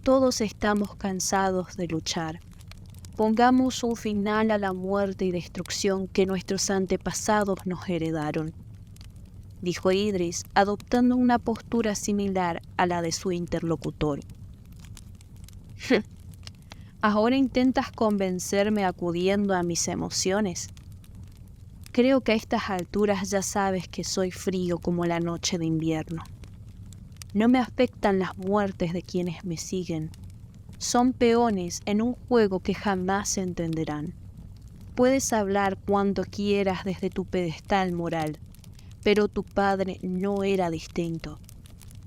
Todos estamos cansados de luchar. Pongamos un final a la muerte y destrucción que nuestros antepasados nos heredaron, dijo Idris, adoptando una postura similar a la de su interlocutor. ¿Ahora intentas convencerme acudiendo a mis emociones? Creo que a estas alturas ya sabes que soy frío como la noche de invierno. No me afectan las muertes de quienes me siguen. Son peones en un juego que jamás entenderán. Puedes hablar cuanto quieras desde tu pedestal moral, pero tu padre no era distinto.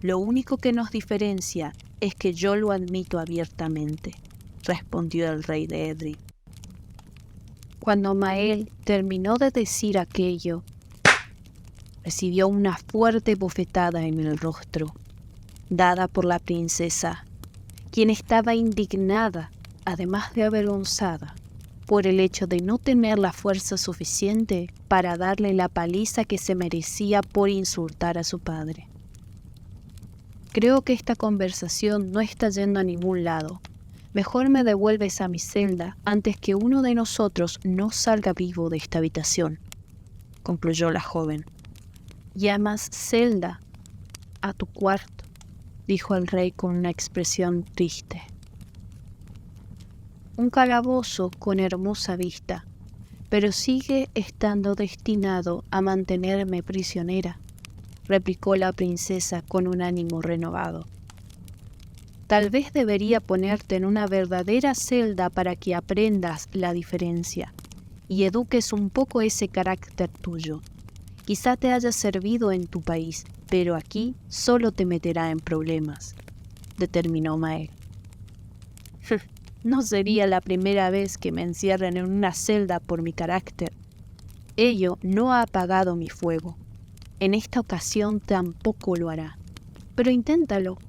Lo único que nos diferencia es que yo lo admito abiertamente, respondió el rey de Edri. Cuando Mael terminó de decir aquello, recibió una fuerte bofetada en el rostro, dada por la princesa, quien estaba indignada, además de avergonzada, por el hecho de no tener la fuerza suficiente para darle la paliza que se merecía por insultar a su padre. Creo que esta conversación no está yendo a ningún lado. Mejor me devuelves a mi celda antes que uno de nosotros no salga vivo de esta habitación, concluyó la joven. Llamas celda a tu cuarto, dijo el rey con una expresión triste. Un calabozo con hermosa vista, pero sigue estando destinado a mantenerme prisionera, replicó la princesa con un ánimo renovado. Tal vez debería ponerte en una verdadera celda para que aprendas la diferencia y eduques un poco ese carácter tuyo. Quizá te haya servido en tu país, pero aquí solo te meterá en problemas, determinó Mael. No sería la primera vez que me encierren en una celda por mi carácter. Ello no ha apagado mi fuego. En esta ocasión tampoco lo hará. Pero inténtalo.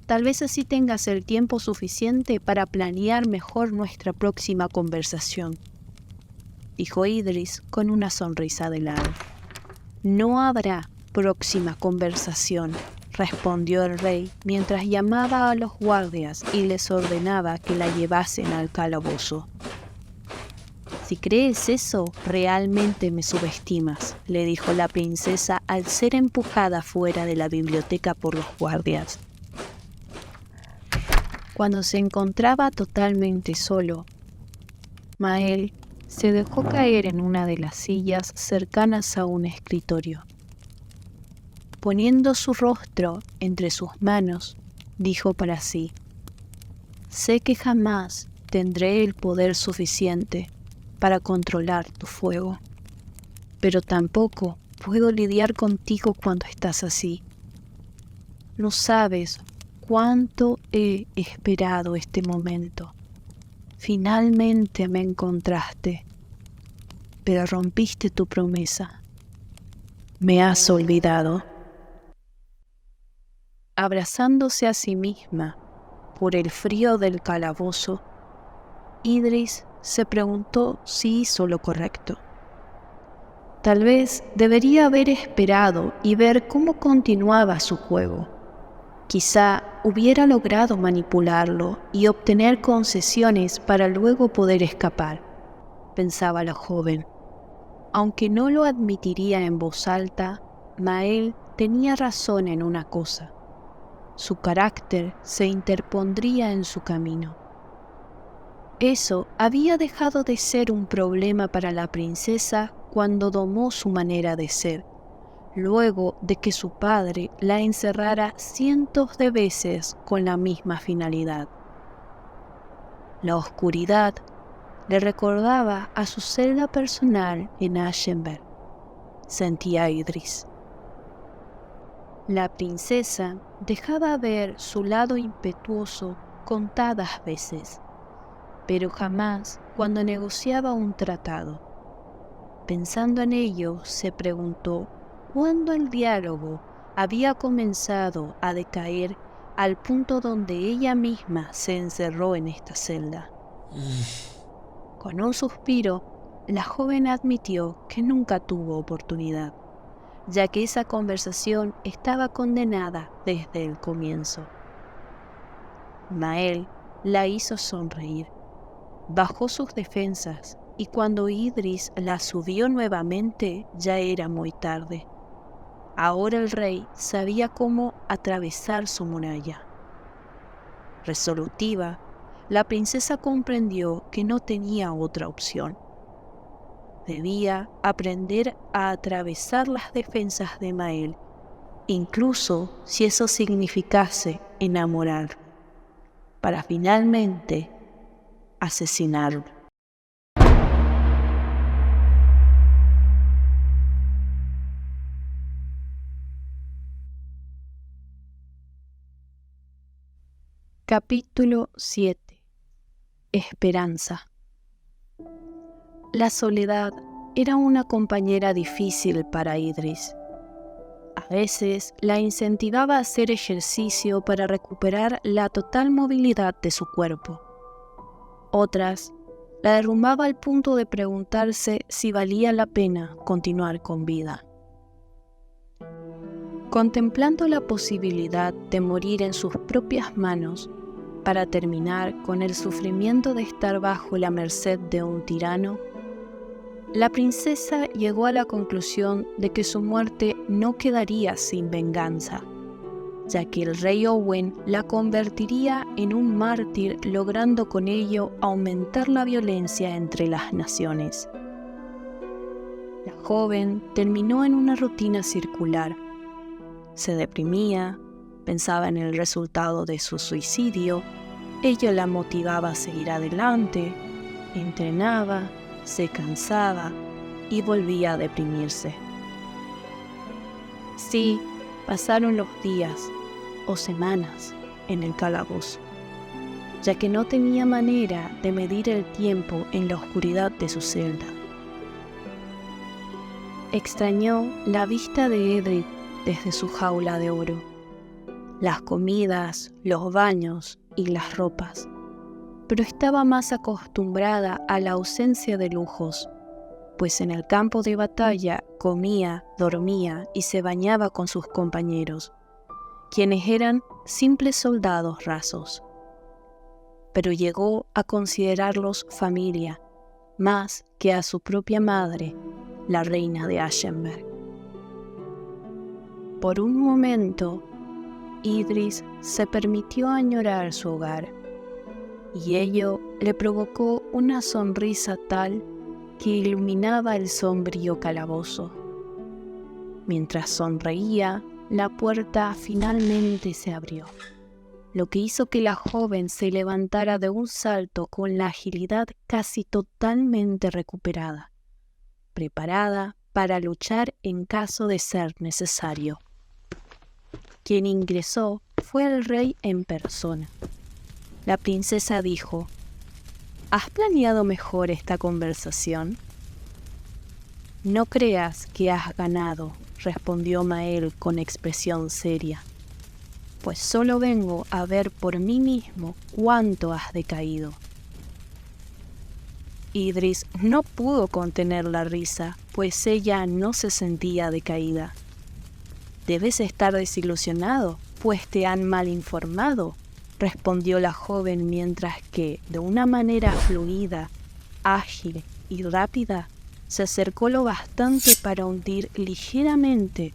Tal vez así tengas el tiempo suficiente para planear mejor nuestra próxima conversación, dijo Idris con una sonrisa de lado. No habrá próxima conversación, respondió el rey mientras llamaba a los guardias y les ordenaba que la llevasen al calabozo. Si crees eso, realmente me subestimas, le dijo la princesa al ser empujada fuera de la biblioteca por los guardias. Cuando se encontraba totalmente solo, Mael se dejó caer en una de las sillas cercanas a un escritorio. Poniendo su rostro entre sus manos, dijo para sí: sé que jamás tendré el poder suficiente para controlar tu fuego, pero tampoco puedo lidiar contigo cuando estás así. No sabes cuánto he esperado este momento. Finalmente me encontraste, pero rompiste tu promesa. Me has olvidado. Abrazándose a sí misma por el frío del calabozo, Idris se preguntó si hizo lo correcto. Tal vez debería haber esperado y ver cómo continuaba su juego. Quizá hubiera logrado manipularlo y obtener concesiones para luego poder escapar, pensaba la joven. Aunque no lo admitiría en voz alta, Mael tenía razón en una cosa: su carácter se interpondría en su camino. Eso había dejado de ser un problema para la princesa cuando domó su manera de ser, luego de que su padre la encerrara cientos de veces con la misma finalidad. La oscuridad le recordaba a su celda personal en Ashenberg, sentía Idris. La princesa dejaba ver su lado impetuoso contadas veces, pero jamás cuando negociaba un tratado. pensando en ello, se preguntó cuándo el diálogo había comenzado a decaer al punto donde ella misma se encerró en esta celda. Con un suspiro, la joven admitió que nunca tuvo oportunidad, ya que esa conversación estaba condenada desde el comienzo. Mael la hizo sonreír, bajó sus defensas y cuando Idris la subió nuevamente ya era muy tarde. Ahora el rey sabía cómo atravesar su muralla. Resolutiva, la princesa comprendió que no tenía otra opción. Debía aprender a atravesar las defensas de Mael, incluso si eso significase enamorar, para finalmente asesinarlo. Capítulo 7. Esperanza. La soledad era una compañera difícil para Idris. A veces la incentivaba a hacer ejercicio para recuperar la total movilidad de su cuerpo. Otras la derrumbaba al punto de preguntarse si valía la pena continuar con vida. Contemplando la posibilidad de morir en sus propias manos para terminar con el sufrimiento de estar bajo la merced de un tirano, la princesa llegó a la conclusión de que su muerte no quedaría sin venganza, ya que el rey Owen la convertiría en un mártir, logrando con ello aumentar la violencia entre las naciones. La joven terminó en una rutina circular. Se deprimía, pensaba en el resultado de su suicidio, ello la motivaba a seguir adelante, entrenaba, se cansaba y volvía a deprimirse. Sí, pasaron los días o semanas en el calabozo, ya que no tenía manera de medir el tiempo en la oscuridad de su celda. Extrañó la vista de Edric desde su jaula de oro, las comidas, los baños y las ropas, pero estaba más acostumbrada a la ausencia de lujos, pues en el campo de batalla comía, dormía y se bañaba con sus compañeros, quienes eran simples soldados rasos. Pero llegó a considerarlos familia, más que a su propia madre, la reina de Ashenberg. Por un momento, Idris se permitió añorar su hogar, y ello le provocó una sonrisa tal que iluminaba el sombrío calabozo. Mientras sonreía, la puerta finalmente se abrió, lo que hizo que la joven se levantara de un salto con la agilidad casi totalmente recuperada, preparada para luchar en caso de ser necesario. Quien ingresó fue el rey en persona. La princesa dijo: ¿Has planeado mejor esta conversación? No creas que has ganado, respondió Mael con expresión seria, pues solo vengo a ver por mí mismo cuánto has decaído. Idris no pudo contener la risa, pues ella no se sentía decaída. Debes estar desilusionado, pues te han mal informado, respondió la joven mientras que, de una manera fluida, ágil y rápida, se acercó lo bastante para hundir ligeramente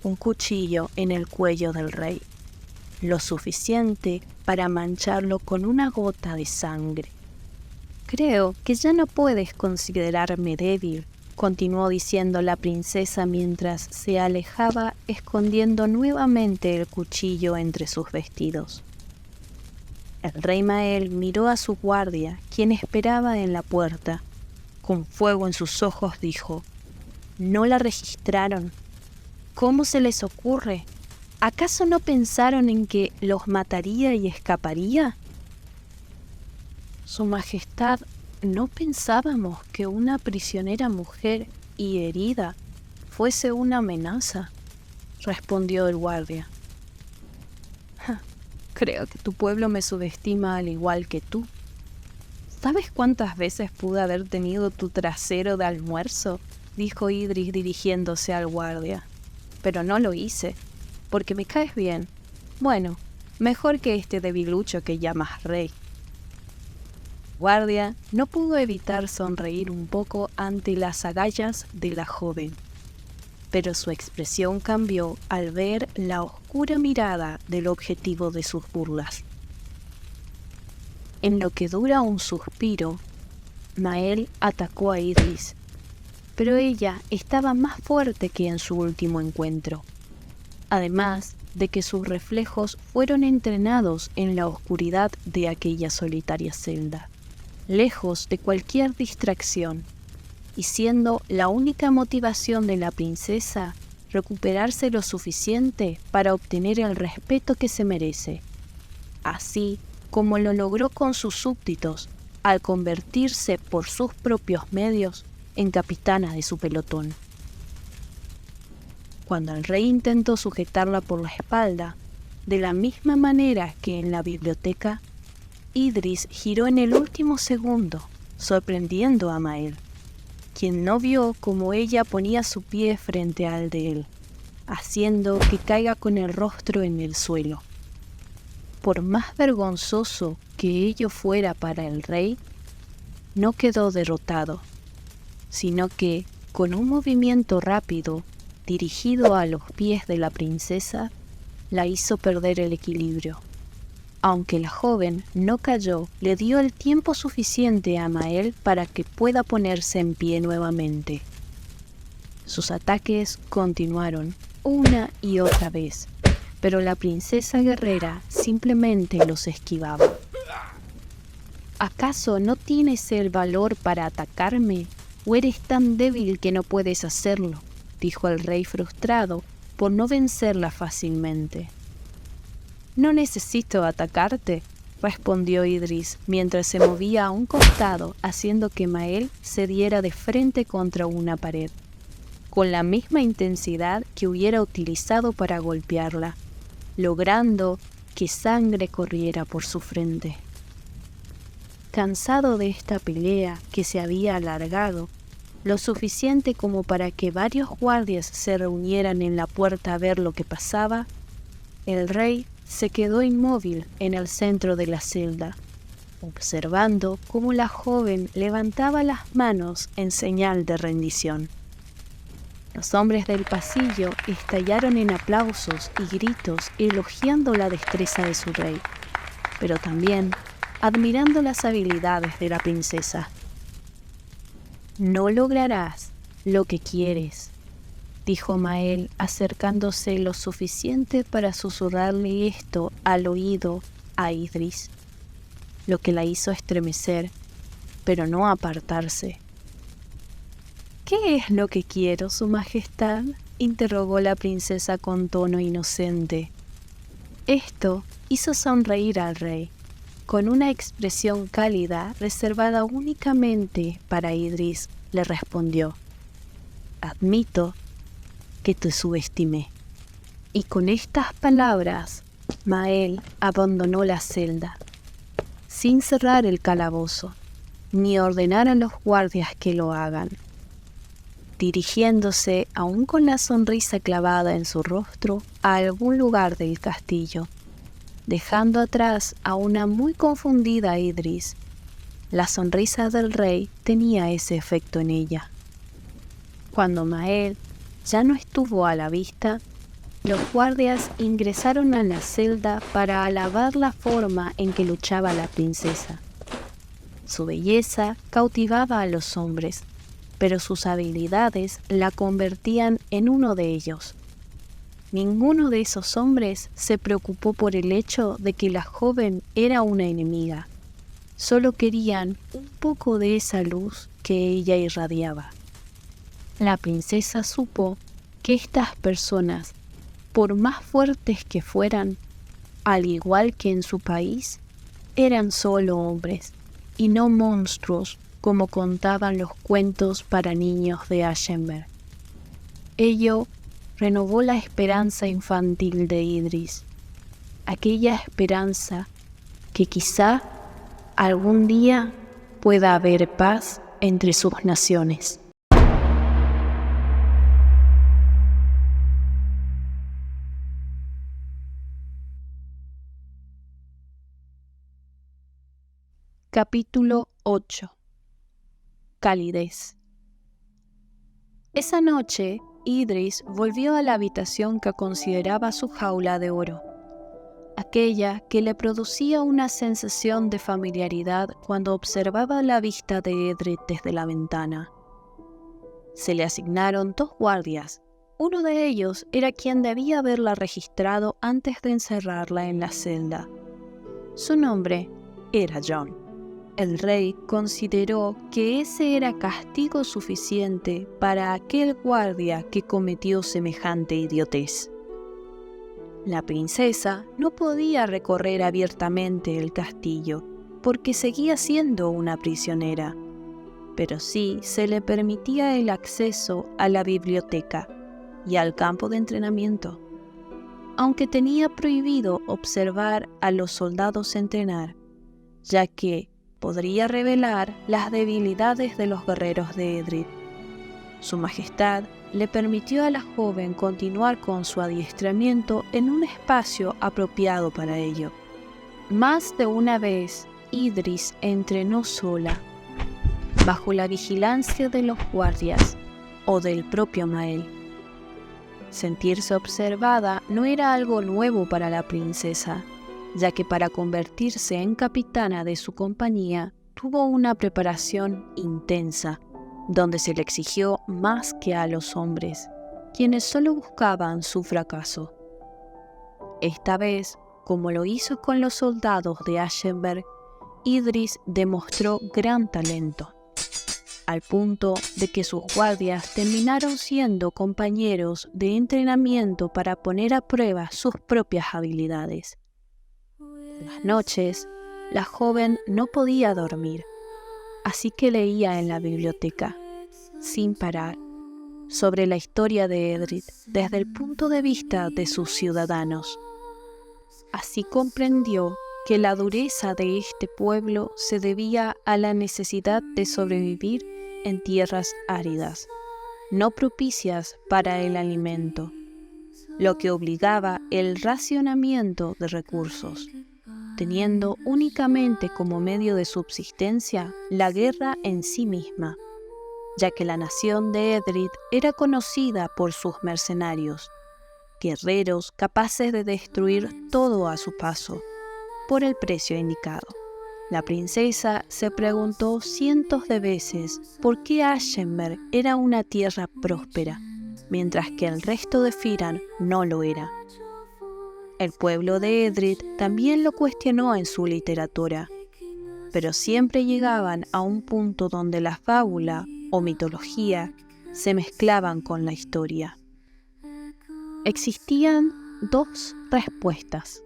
un cuchillo en el cuello del rey, lo suficiente para mancharlo con una gota de sangre. Creo que ya no puedes considerarme débil, continuó diciendo la princesa mientras se alejaba escondiendo nuevamente el cuchillo entre sus vestidos. El rey Mael miró a su guardia, quien esperaba en la puerta. Con fuego en sus ojos dijo: ¿No la registraron? ¿Cómo se les ocurre? ¿Acaso no pensaron en que los mataría y escaparía? Su Majestad, no pensábamos que una prisionera mujer y herida fuese una amenaza, respondió el guardia. Creo que tu pueblo me subestima al igual que tú. ¿Sabes cuántas veces pude haber tenido tu trasero de almuerzo?, dijo Idris dirigiéndose al guardia. Pero no lo hice, porque me caes bien. Bueno, mejor que este debilucho que llamas rey. Guardia no pudo evitar sonreír un poco ante las agallas de la joven, pero su expresión cambió al ver la oscura mirada del objetivo de sus burlas. En lo que dura un suspiro, Mael atacó a Idris, pero ella estaba más fuerte que en su último encuentro, además de que sus reflejos fueron entrenados en la oscuridad de aquella solitaria celda, lejos de cualquier distracción, y siendo la única motivación de la princesa recuperarse lo suficiente para obtener el respeto que se merece, así como lo logró con sus súbditos al convertirse por sus propios medios en capitana de su pelotón. Cuando el rey intentó sujetarla por la espalda, de la misma manera que en la biblioteca, Idris giró en el último segundo, sorprendiendo a Mael, quien no vio cómo ella ponía su pie frente al de él, haciendo que caiga con el rostro en el suelo. Por más vergonzoso que ello fuera para el rey, no quedó derrotado, sino que, con un movimiento rápido, dirigido a los pies de la princesa, la hizo perder el equilibrio. Aunque la joven no cayó, le dio el tiempo suficiente a Mael para que pueda ponerse en pie nuevamente. Sus ataques continuaron una y otra vez, pero la princesa guerrera simplemente los esquivaba. ¿Acaso no tienes el valor para atacarme? ¿O eres tan débil que no puedes hacerlo?, dijo el rey frustrado por no vencerla fácilmente. No necesito atacarte, respondió Idris mientras se movía a un costado haciendo que Mael se diera de frente contra una pared, con la misma intensidad que hubiera utilizado para golpearla, logrando que sangre corriera por su frente. Cansado de esta pelea que se había alargado, lo suficiente como para que varios guardias se reunieran en la puerta a ver lo que pasaba, el rey se quedó inmóvil en el centro de la celda, observando cómo la joven levantaba las manos en señal de rendición. Los hombres del pasillo estallaron en aplausos y gritos elogiando la destreza de su rey, pero también admirando las habilidades de la princesa. No lograrás lo que quieres, dijo Mael acercándose lo suficiente para susurrarle esto al oído a Idris, lo que la hizo estremecer, pero no apartarse. ¿Qué es lo que quiero, Su Majestad?, interrogó la princesa con tono inocente. Esto hizo sonreír al rey, con una expresión cálida reservada únicamente para Idris, le respondió: admito que te subestimé. Y con estas palabras, Mael abandonó la celda, sin cerrar el calabozo, ni ordenar a los guardias que lo hagan, dirigiéndose, aún con la sonrisa clavada en su rostro, a algún lugar del castillo, dejando atrás a una muy confundida Idris. La sonrisa del rey tenía ese efecto en ella. Cuando Mael ya no estuvo a la vista, los guardias ingresaron a la celda para alabar la forma en que luchaba la princesa. Su belleza cautivaba a los hombres, pero sus habilidades la convertían en uno de ellos. Ninguno de esos hombres se preocupó por el hecho de que la joven era una enemiga. Solo querían un poco de esa luz que ella irradiaba. La princesa supo que estas personas, por más fuertes que fueran, al igual que en su país, eran solo hombres y no monstruos como contaban los cuentos para niños de Aschenberg. Ello renovó la esperanza infantil de Idris, aquella esperanza que quizá algún día pueda haber paz entre sus naciones. Capítulo 8. Calidez. Esa noche, Idris volvió a la habitación que consideraba su jaula de oro, aquella que le producía una sensación de familiaridad cuando observaba la vista de Edred desde la ventana. Se le asignaron 2 guardias. Uno de ellos era quien debía haberla registrado antes de encerrarla en la celda. Su nombre era John. El rey consideró que ese era castigo suficiente para aquel guardia que cometió semejante idiotez. La princesa no podía recorrer abiertamente el castillo porque seguía siendo una prisionera, pero sí se le permitía el acceso a la biblioteca y al campo de entrenamiento, aunque tenía prohibido observar a los soldados entrenar, ya que podría revelar las debilidades de los guerreros de Edred. Su Majestad le permitió a la joven continuar con su adiestramiento en un espacio apropiado para ello. Más de una vez, Idris entrenó sola, bajo la vigilancia de los guardias o del propio Mael. Sentirse observada no era algo nuevo para la princesa, ya que para convertirse en capitana de su compañía tuvo una preparación intensa, donde se le exigió más que a los hombres, quienes solo buscaban su fracaso. Esta vez, como lo hizo con los soldados de Aschenberg, Idris demostró gran talento, al punto de que sus guardias terminaron siendo compañeros de entrenamiento para poner a prueba sus propias habilidades. Por las noches, la joven no podía dormir, así que leía en la biblioteca, sin parar, sobre la historia de Edred desde el punto de vista de sus ciudadanos. Así comprendió que la dureza de este pueblo se debía a la necesidad de sobrevivir en tierras áridas, no propicias para el alimento, lo que obligaba el racionamiento de recursos, teniendo únicamente como medio de subsistencia la guerra en sí misma, ya que la nación de Edred era conocida por sus mercenarios, guerreros capaces de destruir todo a su paso, por el precio indicado. La princesa se preguntó cientos de veces por qué Aschenberg era una tierra próspera, mientras que el resto de Firan no lo era. El pueblo de Edred también lo cuestionó en su literatura, pero siempre llegaban a un punto donde la fábula o mitología se mezclaban con la historia. Existían 2 respuestas.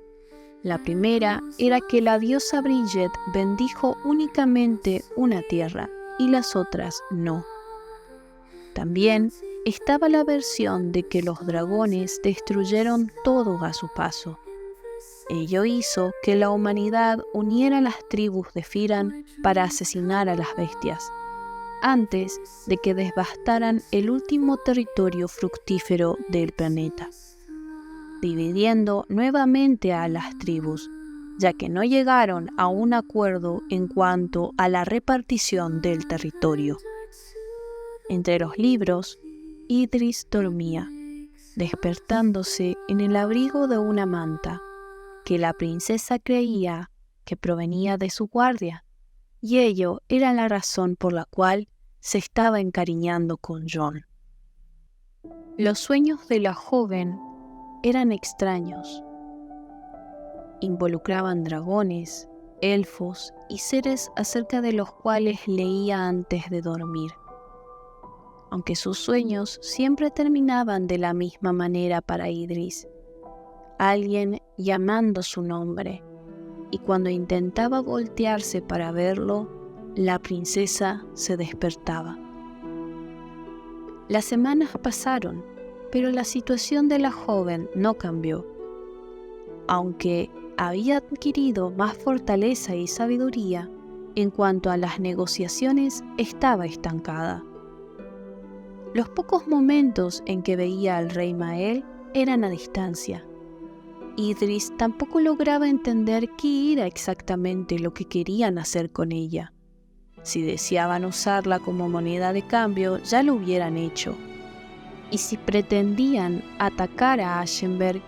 La primera era que la diosa Bridget bendijo únicamente una tierra y las otras no. También estaba la versión de que los dragones destruyeron todo a su paso. Ello hizo que la humanidad uniera las tribus de Firan para asesinar a las bestias, antes de que devastaran el último territorio fructífero del planeta, dividiendo nuevamente a las tribus, ya que no llegaron a un acuerdo en cuanto a la repartición del territorio. Entre los libros, Idris dormía, despertándose en el abrigo de una manta que la princesa creía que provenía de su guardia, y ello era la razón por la cual se estaba encariñando con John. Los sueños de la joven eran extraños. Involucraban dragones, elfos y seres acerca de los cuales leía antes de dormir. Aunque sus sueños siempre terminaban de la misma manera para Idris, alguien llamando su nombre, y cuando intentaba voltearse para verlo, La princesa se despertaba. Las semanas pasaron, pero la situación de la joven no cambió. Aunque había adquirido más fortaleza y sabiduría, en cuanto a las negociaciones estaba estancada. Los pocos momentos en que veía al rey Mael eran a distancia. Idris tampoco lograba entender qué era exactamente lo que querían hacer con ella. Si deseaban usarla como moneda de cambio, ya lo hubieran hecho. Y si pretendían atacar a Ashenberg,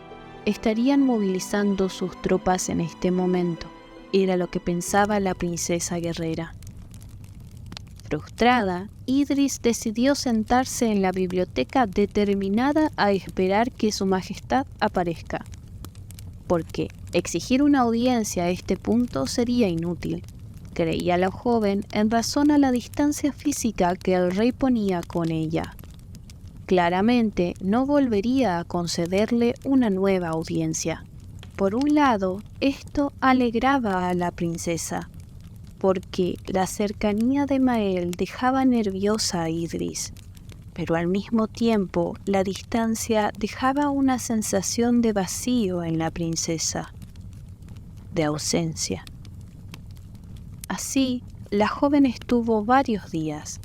estarían movilizando sus tropas en este momento. Era lo que pensaba la princesa guerrera. Frustrada, Idris decidió sentarse en la biblioteca determinada a esperar que su majestad aparezca, porque exigir una audiencia a este punto sería inútil, creía la joven en razón a la distancia física que el rey ponía con ella. Claramente no volvería a concederle una nueva audiencia. Por un lado, esto alegraba a la princesa, porque la cercanía de Mael dejaba nerviosa a Idris, pero al mismo tiempo la distancia dejaba una sensación de vacío en la princesa, de ausencia. Así, la joven estuvo varios días,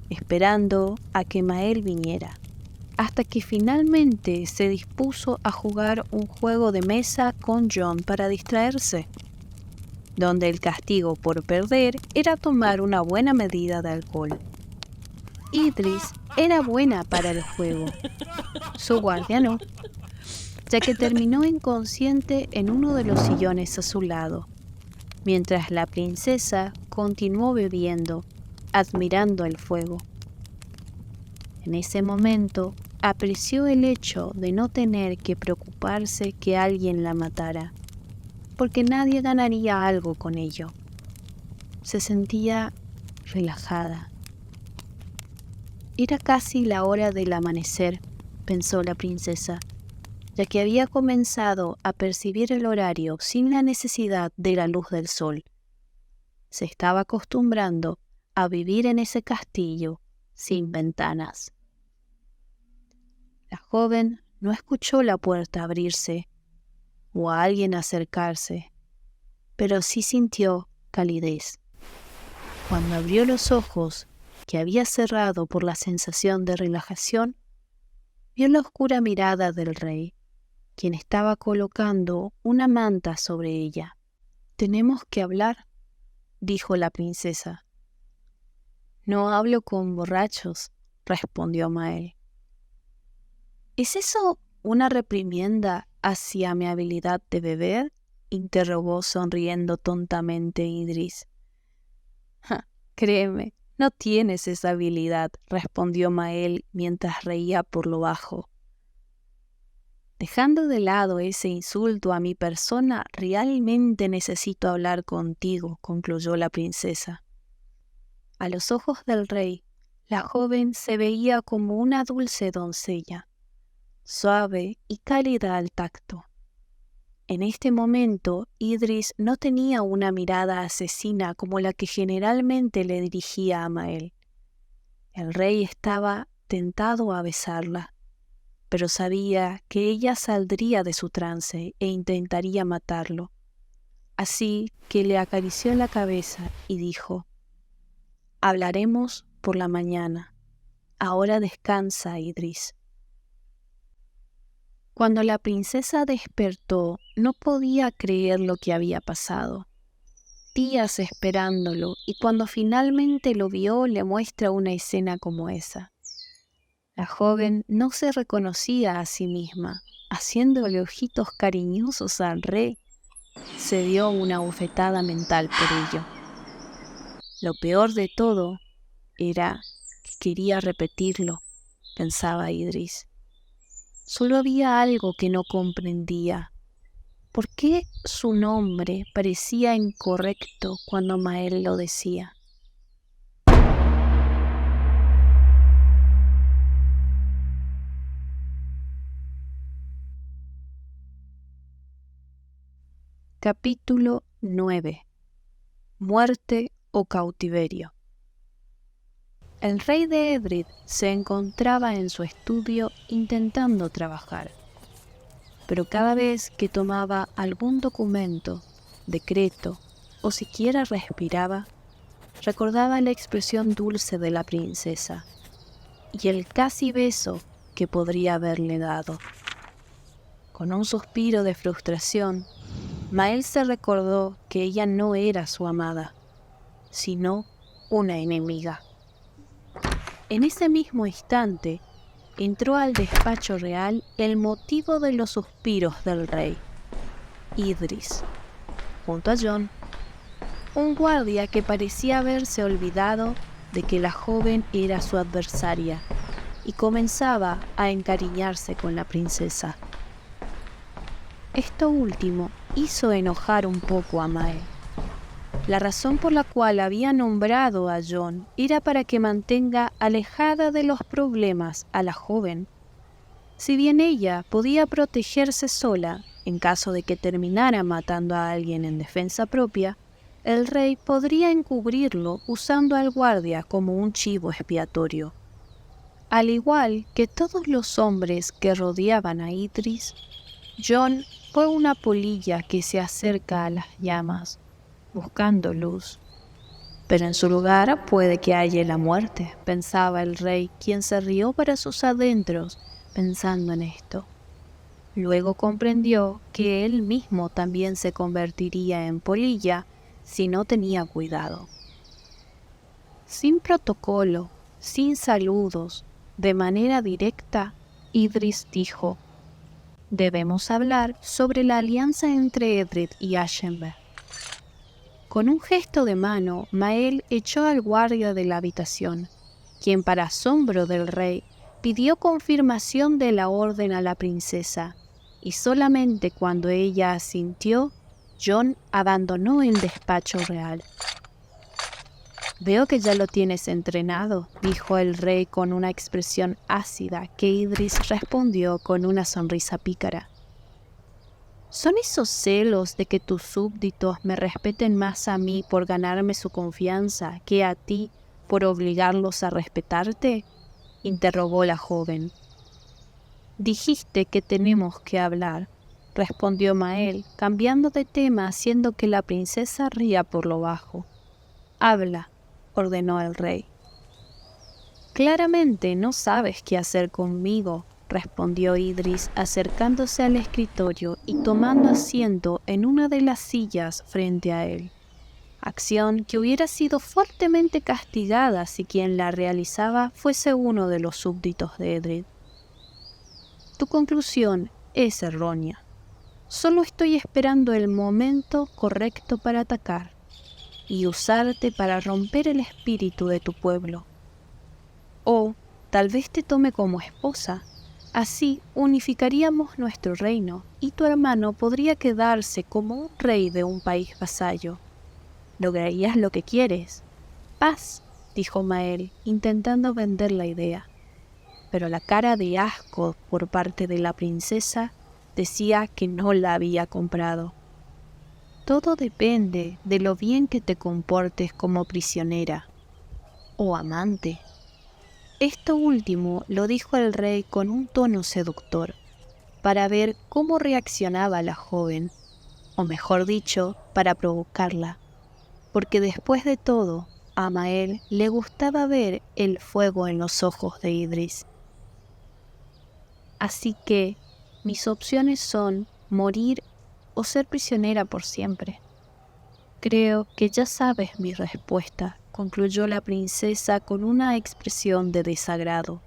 esperando a que Mael viniera, hasta que finalmente se dispuso a jugar un juego de mesa con John para distraerse, donde el castigo por perder era tomar una buena medida de alcohol. Idris era buena para el juego, su guardia no, ya que terminó inconsciente en uno de los sillones a su lado, mientras la princesa continuó bebiendo, admirando el fuego. En ese momento, apreció el hecho de no tener que preocuparse que alguien la matara, porque nadie ganaría algo con ello. Se sentía relajada. Era casi la hora del amanecer, pensó la princesa, ya que había comenzado a percibir el horario sin la necesidad de la luz del sol. Se estaba acostumbrando a vivir en ese castillo sin ventanas. La joven no escuchó la puerta abrirse o a alguien acercarse, pero sí sintió calidez. Cuando abrió los ojos, que había cerrado por la sensación de relajación, vio la oscura mirada del rey, quien estaba colocando una manta sobre ella. «Tenemos que hablar», dijo la princesa. «No hablo con borrachos», respondió Mael. «¿Es eso una reprimienda hacia mi habilidad de beber?», interrogó sonriendo tontamente Idris. «Créeme, no tienes esa habilidad», respondió Mael mientras reía por lo bajo. «Dejando de lado ese insulto a mi persona, realmente necesito hablar contigo», concluyó la princesa. A los ojos del rey, la joven se veía como una dulce doncella, suave y cálida al tacto. En este momento, Idris no tenía una mirada asesina como la que generalmente le dirigía a Mael. El rey estaba tentado a besarla, pero sabía que ella saldría de su trance e intentaría matarlo. Así que le acarició la cabeza y dijo: «Hablaremos por la mañana. Ahora descansa, Idris». Cuando la princesa despertó, no podía creer lo que había pasado. Días esperándolo, y cuando finalmente lo vio, le muestra una escena como esa. La joven no se reconocía a sí misma. Haciéndole ojitos cariñosos al rey, se dio una bofetada mental por ello. Lo peor de todo era que quería repetirlo, pensaba Idris. Solo había algo que no comprendía. ¿Por qué su nombre parecía incorrecto cuando Mael lo decía? Capítulo 9. Muerte o cautiverio. El rey de Edred se encontraba en su estudio intentando trabajar, pero cada vez que tomaba algún documento, decreto o siquiera respiraba, recordaba la expresión dulce de la princesa y el casi beso que podría haberle dado. Con un suspiro de frustración, Mael se recordó que ella no era su amada, sino una enemiga. En ese mismo instante, entró al despacho real el motivo de los suspiros del rey, Idris, junto a Jon, un guardia que parecía haberse olvidado de que la joven era su adversaria y comenzaba a encariñarse con la princesa. Esto último hizo enojar un poco a Mael. La razón por la cual había nombrado a Jon era para que mantenga alejada de los problemas a la joven. Si bien ella podía protegerse sola en caso de que terminara matando a alguien en defensa propia, el rey podría encubrirlo usando al guardia como un chivo expiatorio. Al igual que todos los hombres que rodeaban a Idris, Jon fue una polilla que se acerca a las llamas, buscando luz. Pero en su lugar puede que haya la muerte, pensaba el rey, quien se rió para sus adentros pensando en esto. Luego comprendió que él mismo también se convertiría en polilla si no tenía cuidado. Sin protocolo, sin saludos, de manera directa, Idris dijo: «Debemos hablar sobre la alianza entre Edred y Ashenbeth». Con un gesto de mano, Mael echó al guardia de la habitación, quien, para asombro del rey, pidió confirmación de la orden a la princesa, y solamente cuando ella asintió, Jon abandonó el despacho real. «Veo que ya lo tienes entrenado», dijo el rey con una expresión ácida que Idris respondió con una sonrisa pícara. «¿Son esos celos de que tus súbditos me respeten más a mí por ganarme su confianza que a ti por obligarlos a respetarte?», interrogó la joven. «Dijiste que tenemos que hablar», respondió Mael, cambiando de tema haciendo que la princesa ría por lo bajo. «Habla», ordenó el rey. «Claramente no sabes qué hacer conmigo», respondió Idris acercándose al escritorio y tomando asiento en una de las sillas frente a él, acción que hubiera sido fuertemente castigada si quien la realizaba fuese uno de los súbditos de Edred. «Tu conclusión es errónea. Solo estoy esperando el momento correcto para atacar y usarte para romper el espíritu de tu pueblo. O tal vez te tome como esposa. Así unificaríamos nuestro reino y tu hermano podría quedarse como un rey de un país vasallo. ¿Lograrías lo que quieres?» «Paz», dijo Mael, intentando vender la idea. Pero la cara de asco por parte de la princesa decía que no la había comprado. «Todo depende de lo bien que te comportes como prisionera o amante». Esto último lo dijo el rey con un tono seductor, para ver cómo reaccionaba la joven, o mejor dicho, para provocarla, porque después de todo, a Mael le gustaba ver el fuego en los ojos de Idris. «Así que mis opciones son morir o ser prisionera por siempre. Creo que ya sabes mi respuesta», concluyó la princesa con una expresión de desagrado.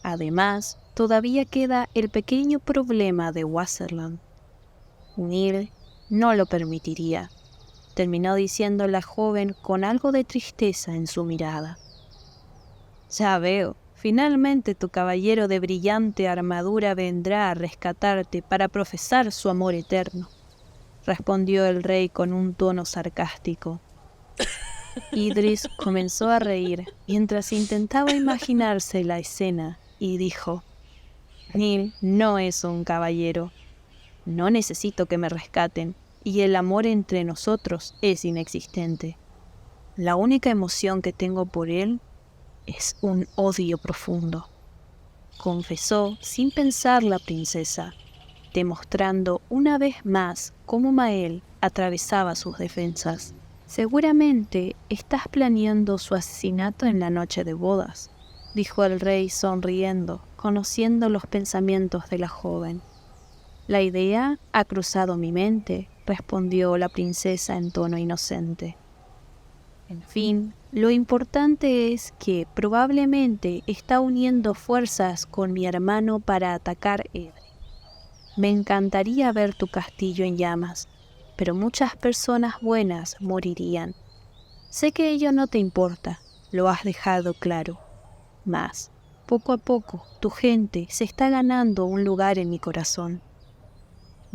«Además, todavía queda el pequeño problema de Wasserland. Neil no lo permitiría», terminó diciendo la joven con algo de tristeza en su mirada. «Ya veo, finalmente tu caballero de brillante armadura vendrá a rescatarte para profesar su amor eterno», respondió el rey con un tono sarcástico. Idris comenzó a reír mientras intentaba imaginarse la escena y dijo: «Neil no es un caballero. No necesito que me rescaten y el amor entre nosotros es inexistente. La única emoción que tengo por él es un odio profundo, confesó sin pensar la princesa, demostrando una vez más cómo Mael atravesaba sus defensas. Seguramente estás planeando su asesinato en la noche de bodas, dijo el rey sonriendo, conociendo los pensamientos de la joven. La idea ha cruzado mi mente, respondió la princesa en tono inocente. En fin, lo importante es que probablemente está uniendo fuerzas con mi hermano para atacar Edrith. Me encantaría ver tu castillo en llamas, pero muchas personas buenas morirían. Sé que ello no te importa, lo has dejado claro. Mas, poco a poco, tu gente se está ganando un lugar en mi corazón.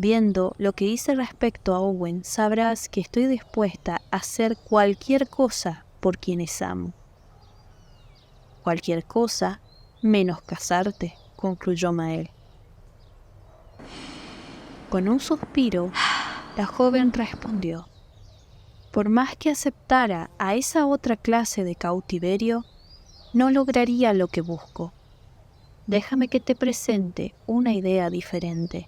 Viendo lo que hice respecto a Owen, sabrás que estoy dispuesta a hacer cualquier cosa por quienes amo. Cualquier cosa, menos casarte, concluyó Mael. Con un suspiro, la joven respondió: por más que aceptara a esa otra clase de cautiverio, no lograría lo que busco. Déjame que te presente una idea diferente.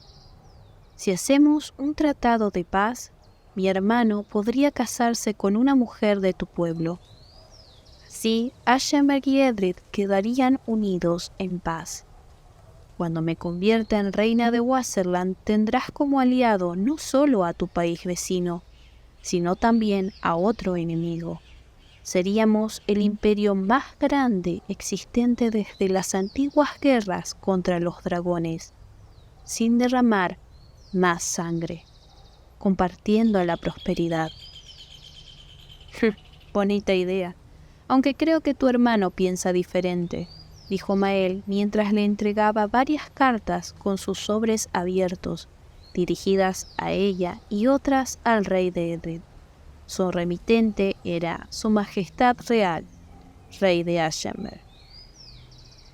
Si hacemos un tratado de paz, mi hermano podría casarse con una mujer de tu pueblo. Así, Ashenberg y Edred quedarían unidos en paz. Cuando me convierta en reina de Wasserland, tendrás como aliado no solo a tu país vecino, sino también a otro enemigo. Seríamos el imperio más grande existente desde las antiguas guerras contra los dragones, sin derramar más sangre, compartiendo la prosperidad. Bonita idea, aunque creo que tu hermano piensa diferente, dijo Mael mientras le entregaba varias cartas con sus sobres abiertos, dirigidas a ella y otras al rey de Edred. Su remitente era Su Majestad Real, rey de Ashenberg.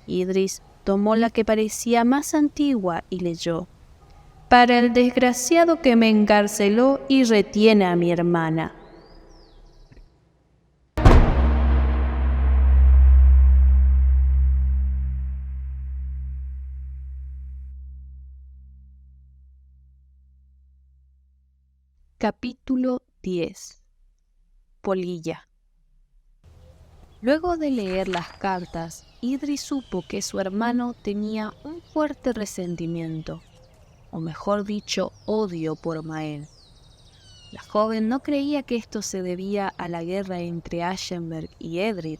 Idris tomó la que parecía más antigua y leyó: para el desgraciado que me encarceló y retiene a mi hermana. Capítulo 10. Polilla. Luego de leer las cartas, Idris supo que su hermano tenía un fuerte resentimiento, o mejor dicho, odio por Mael. La joven no creía que esto se debía a la guerra entre Ashenberg y Edred,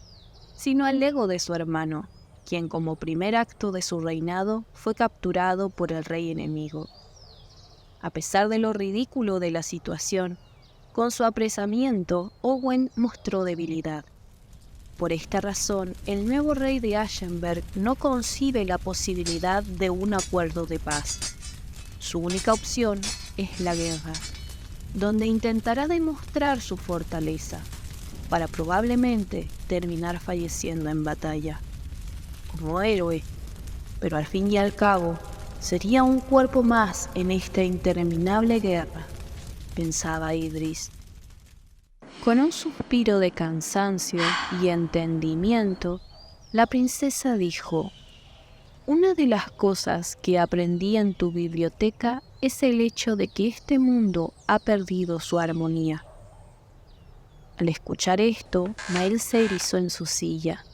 sino al ego de su hermano, quien como primer acto de su reinado fue capturado por el rey enemigo. A pesar de lo ridículo de la situación, con su apresamiento, Owen mostró debilidad. Por esta razón, el nuevo rey de Ashenberg no concibe la posibilidad de un acuerdo de paz. Su única opción es la guerra, donde intentará demostrar su fortaleza, para probablemente terminar falleciendo en batalla, como héroe, pero al fin y al cabo sería un cuerpo más en esta interminable guerra, pensaba Idris. Con un suspiro de cansancio y entendimiento, la princesa dijo: una de las cosas que aprendí en tu biblioteca es el hecho de que este mundo ha perdido su armonía. Al escuchar esto, Mael se erizó en su silla.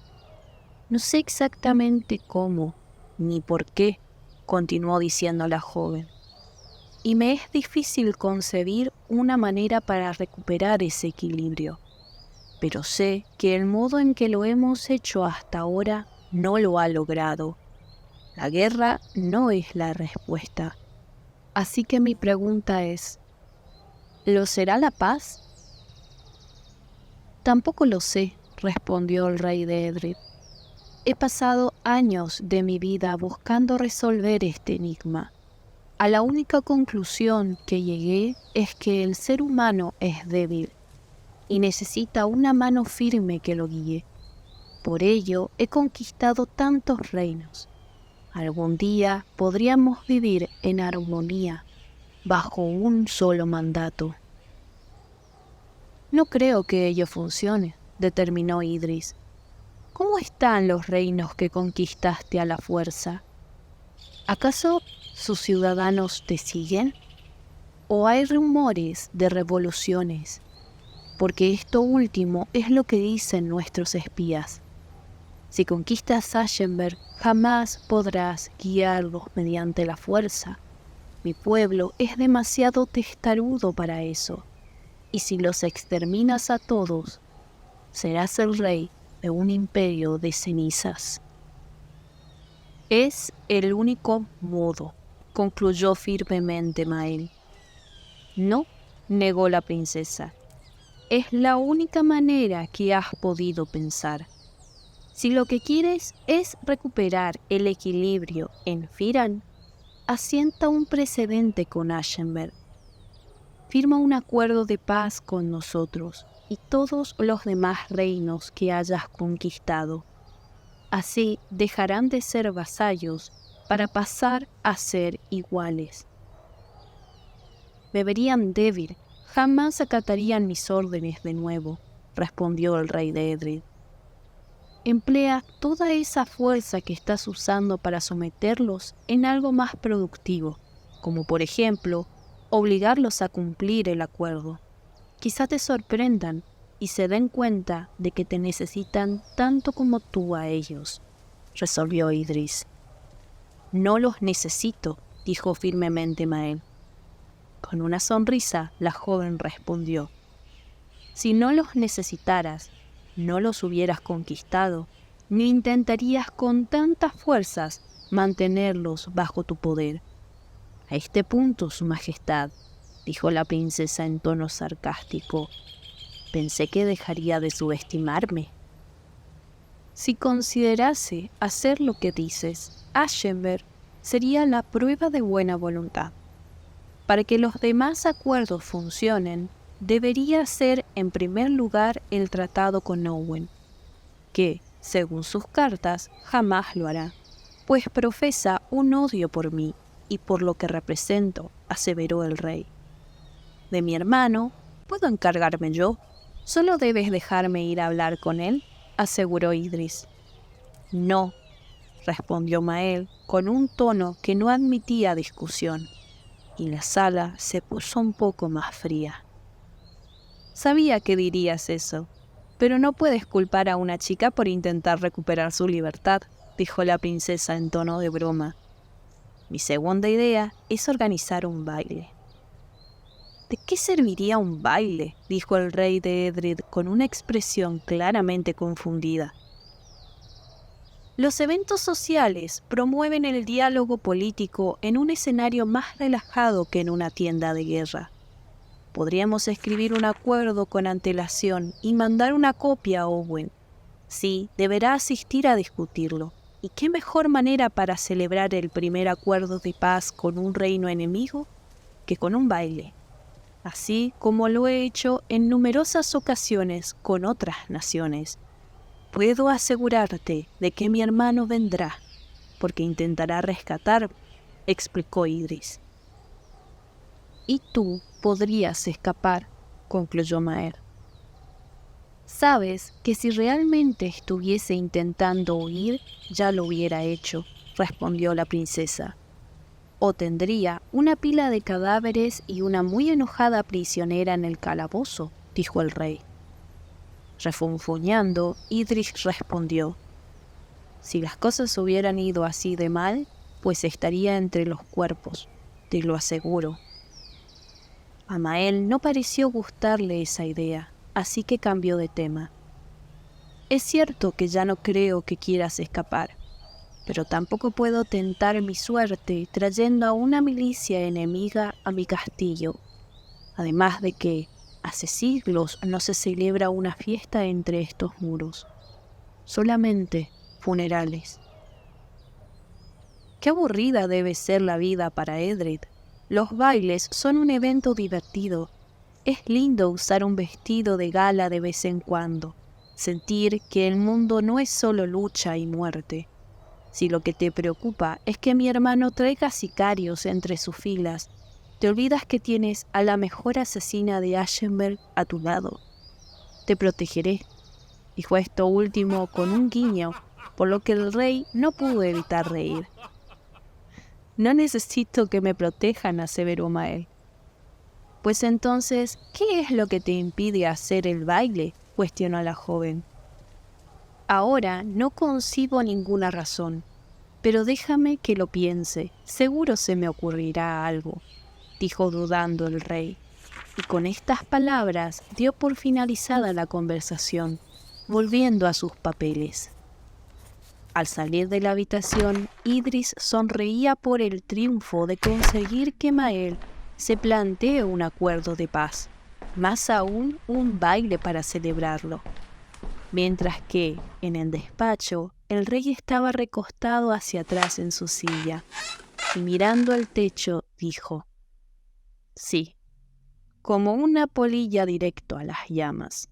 No sé exactamente cómo, ni por qué, continuó diciendo la joven, y me es difícil concebir una manera para recuperar ese equilibrio, pero sé que el modo en que lo hemos hecho hasta ahora no lo ha logrado. La guerra no es la respuesta. Así que mi pregunta es: ¿lo será la paz? Tampoco lo sé, respondió el rey de Edred. He pasado años de mi vida buscando resolver este enigma. A la única conclusión que llegué es que el ser humano es débil y necesita una mano firme que lo guíe. Por ello he conquistado tantos reinos. Algún día podríamos vivir en armonía, bajo un solo mandato. No creo que ello funcione, determinó Idris. ¿Cómo están los reinos que conquistaste a la fuerza? ¿Acaso sus ciudadanos te siguen? ¿O hay rumores de revoluciones? Porque esto último es lo que dicen nuestros espías. Si conquistas Ashenberg, jamás podrás guiarlos mediante la fuerza. Mi pueblo es demasiado testarudo para eso. Y si los exterminas a todos, serás el rey de un imperio de cenizas. Es el único modo, concluyó firmemente Mael. No, negó la princesa. Es la única manera que has podido pensar. Si lo que quieres es recuperar el equilibrio en Firan, asienta un precedente con Ashenberg. Firma un acuerdo de paz con nosotros y todos los demás reinos que hayas conquistado. Así dejarán de ser vasallos para pasar a ser iguales. Me verían débil, jamás acatarían mis órdenes de nuevo, respondió el rey de Edred. Emplea toda esa fuerza que estás usando para someterlos en algo más productivo, como por ejemplo, obligarlos a cumplir el acuerdo. Quizá te sorprendan y se den cuenta de que te necesitan tanto como tú a ellos, resolvió Idris. No los necesito, dijo firmemente Mael. Con una sonrisa, la joven respondió. Si no los necesitaras, no los hubieras conquistado, ni intentarías con tantas fuerzas mantenerlos bajo tu poder. A este punto, su majestad, dijo la princesa en tono sarcástico, pensé que dejaría de subestimarme. Si considerase hacer lo que dices, Ashenberg sería la prueba de buena voluntad. Para que los demás acuerdos funcionen, debería ser en primer lugar el tratado con Owen, que, según sus cartas, jamás lo hará, pues profesa un odio por mí y por lo que represento, aseveró el rey. De mi hermano, puedo encargarme yo. Solo debes dejarme ir a hablar con él, aseguró Idris. No, respondió Mael con un tono que no admitía discusión, y la sala se puso un poco más fría. Sabía que dirías eso, pero no puedes culpar a una chica por intentar recuperar su libertad, dijo la princesa en tono de broma. Mi segunda idea es organizar un baile. ¿De qué serviría un baile?, dijo el rey de Edred con una expresión claramente confundida. Los eventos sociales promueven el diálogo político en un escenario más relajado que en una tienda de guerra. Podríamos escribir un acuerdo con antelación y mandar una copia a Owen. Sí, deberá asistir a discutirlo. ¿Y qué mejor manera para celebrar el primer acuerdo de paz con un reino enemigo que con un baile? Así como lo he hecho en numerosas ocasiones con otras naciones. Puedo asegurarte de que mi hermano vendrá, porque intentará rescatarme, explicó Idris. Y tú podrías escapar, concluyó Maer. Sabes que si realmente estuviese intentando huir, ya lo hubiera hecho, respondió la princesa. O tendría una pila de cadáveres y una muy enojada prisionera en el calabozo, dijo el rey. Refunfuñando, Idris respondió: si las cosas hubieran ido así de mal, pues estaría entre los cuerpos, te lo aseguro. A Mael no pareció gustarle esa idea, así que cambió de tema. Es cierto que ya no creo que quieras escapar, pero tampoco puedo tentar mi suerte trayendo a una milicia enemiga a mi castillo. Además de que hace siglos no se celebra una fiesta entre estos muros, solamente funerales. Qué aburrida debe ser la vida para Edred. Los bailes son un evento divertido. Es lindo usar un vestido de gala de vez en cuando, sentir que el mundo no es solo lucha y muerte. Si lo que te preocupa es que mi hermano traiga sicarios entre sus filas, te olvidas que tienes a la mejor asesina de Ashenberg a tu lado. Te protegeré, dijo esto último con un guiño, por lo que el rey no pudo evitar reír. No necesito que me protejan, aseveró Mael. Pues entonces, ¿qué es lo que te impide hacer el baile?, cuestionó la joven. Ahora no concibo ninguna razón, pero déjame que lo piense, seguro se me ocurrirá algo, dijo dudando el rey. Y con estas palabras dio por finalizada la conversación, volviendo a sus papeles. Al salir de la habitación, Idris sonreía por el triunfo de conseguir que Mael se plantee un acuerdo de paz, más aún un baile para celebrarlo. Mientras que, en el despacho, el rey estaba recostado hacia atrás en su silla y mirando al techo dijo: sí, como una polilla directo a las llamas.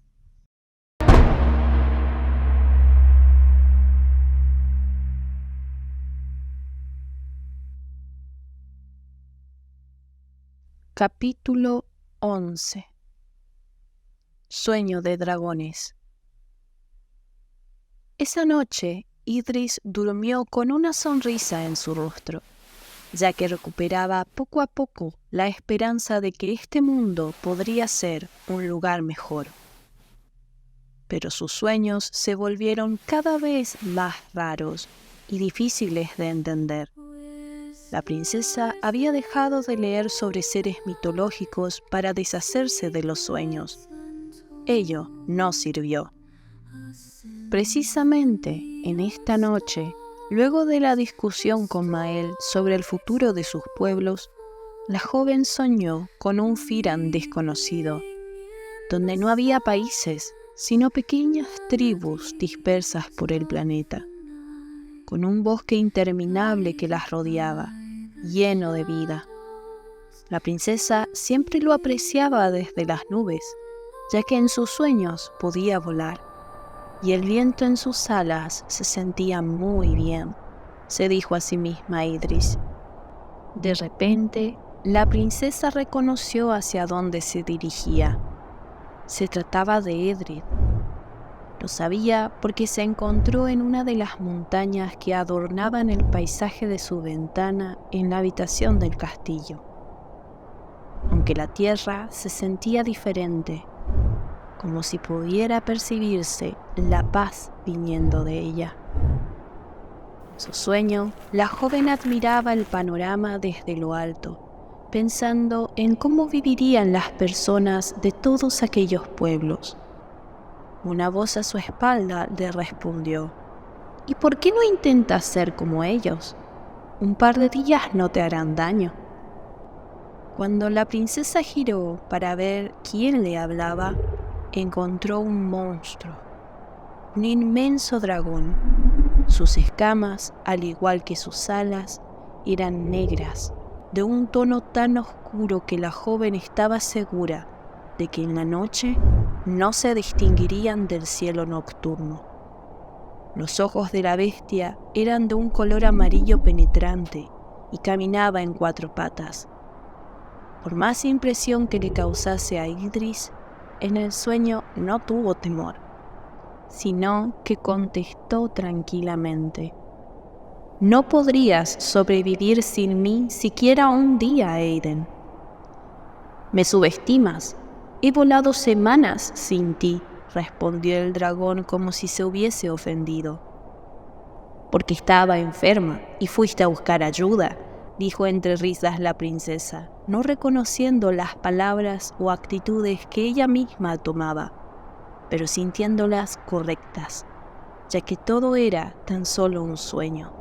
Capítulo 11. Sueño de dragones. Esa noche, Idris durmió con una sonrisa en su rostro, ya que recuperaba poco a poco la esperanza de que este mundo podría ser un lugar mejor. Pero sus sueños se volvieron cada vez más raros y difíciles de entender. La princesa había dejado de leer sobre seres mitológicos para deshacerse de los sueños. Ello no sirvió. Precisamente en esta noche, luego de la discusión con Mael sobre el futuro de sus pueblos, la joven soñó con un Firan desconocido, donde no había países, sino pequeñas tribus dispersas por el planeta, con un bosque interminable que las rodeaba, lleno de vida. La princesa siempre lo apreciaba desde las nubes, ya que en sus sueños podía volar, y el viento en sus alas se sentía muy bien, se dijo a sí misma Idris. De repente, la princesa reconoció hacia dónde se dirigía. Se trataba de Edred. Lo sabía porque se encontró en una de las montañas que adornaban el paisaje de su ventana en la habitación del castillo. Aunque la tierra se sentía diferente, como si pudiera percibirse la paz viniendo de ella. En su sueño, la joven admiraba el panorama desde lo alto, pensando en cómo vivirían las personas de todos aquellos pueblos. Una voz a su espalda le respondió: ¿y por qué no intentas ser como ellos? Un par de días no te harán daño. Cuando la princesa giró para ver quién le hablaba, encontró un monstruo, un inmenso dragón. Sus escamas, al igual que sus alas, eran negras, de un tono tan oscuro que la joven estaba segura de que en la noche no se distinguirían del cielo nocturno. Los ojos de la bestia eran de un color amarillo penetrante y caminaba en 4 patas. Por más impresión que le causase a Idris, en el sueño no tuvo temor, sino que contestó tranquilamente: no podrías sobrevivir sin mí siquiera un día, Aiden. Me subestimas. He volado semanas sin ti, respondió el dragón como si se hubiese ofendido. Porque estaba enferma y fuiste a buscar ayuda, dijo entre risas la princesa, no reconociendo las palabras o actitudes que ella misma tomaba, pero sintiéndolas correctas, ya que todo era tan solo un sueño.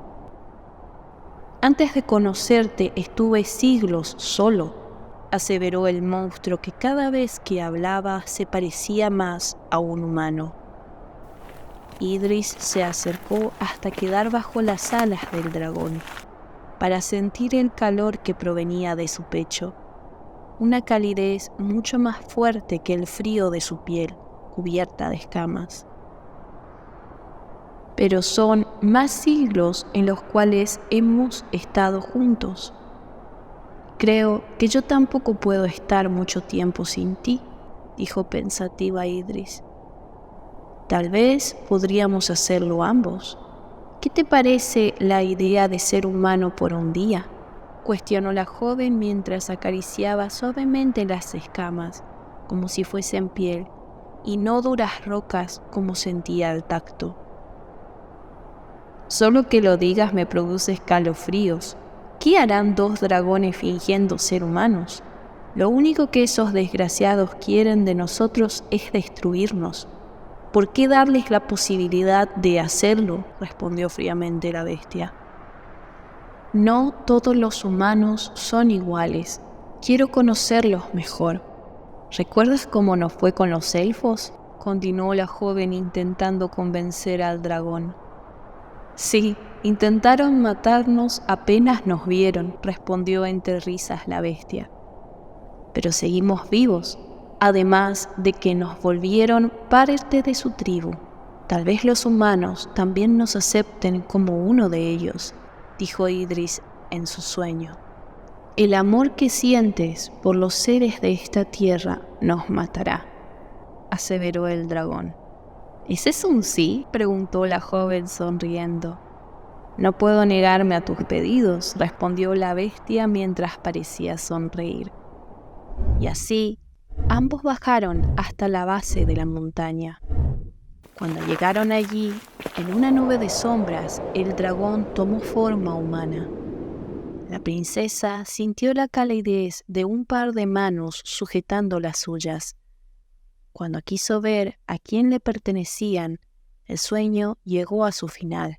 Antes de conocerte estuve siglos solo, aseveró el monstruo, que cada vez que hablaba se parecía más a un humano. Idris se acercó hasta quedar bajo las alas del dragón, para sentir el calor que provenía de su pecho, una calidez mucho más fuerte que el frío de su piel, cubierta de escamas. Pero son más siglos en los cuales hemos estado juntos. Creo que yo tampoco puedo estar mucho tiempo sin ti, dijo pensativa Idris. Tal vez podríamos hacerlo ambos. ¿Qué te parece la idea de ser humano por un día?, cuestionó la joven mientras acariciaba suavemente las escamas, como si fuesen piel, y no duras rocas como sentía al tacto. Solo que lo digas me produce escalofríos. ¿Qué harán dos dragones fingiendo ser humanos? Lo único que esos desgraciados quieren de nosotros es destruirnos. ¿Por qué darles la posibilidad de hacerlo?, respondió fríamente la bestia. No todos los humanos son iguales. Quiero conocerlos mejor. ¿Recuerdas cómo nos fue con los elfos?, continuó la joven intentando convencer al dragón. Sí, intentaron matarnos apenas nos vieron, respondió entre risas la bestia. Pero seguimos vivos, además de que nos volvieron parte de su tribu. Tal vez los humanos también nos acepten como uno de ellos, dijo Idris en su sueño. El amor que sientes por los seres de esta tierra nos matará, aseveró el dragón. ¿Ese es un sí?, preguntó la joven sonriendo. No puedo negarme a tus pedidos, respondió la bestia mientras parecía sonreír. Y así, ambos bajaron hasta la base de la montaña. Cuando llegaron allí, en una nube de sombras, el dragón tomó forma humana. La princesa sintió la calidez de un par de manos sujetando las suyas. Cuando quiso ver a quién le pertenecían, el sueño llegó a su final,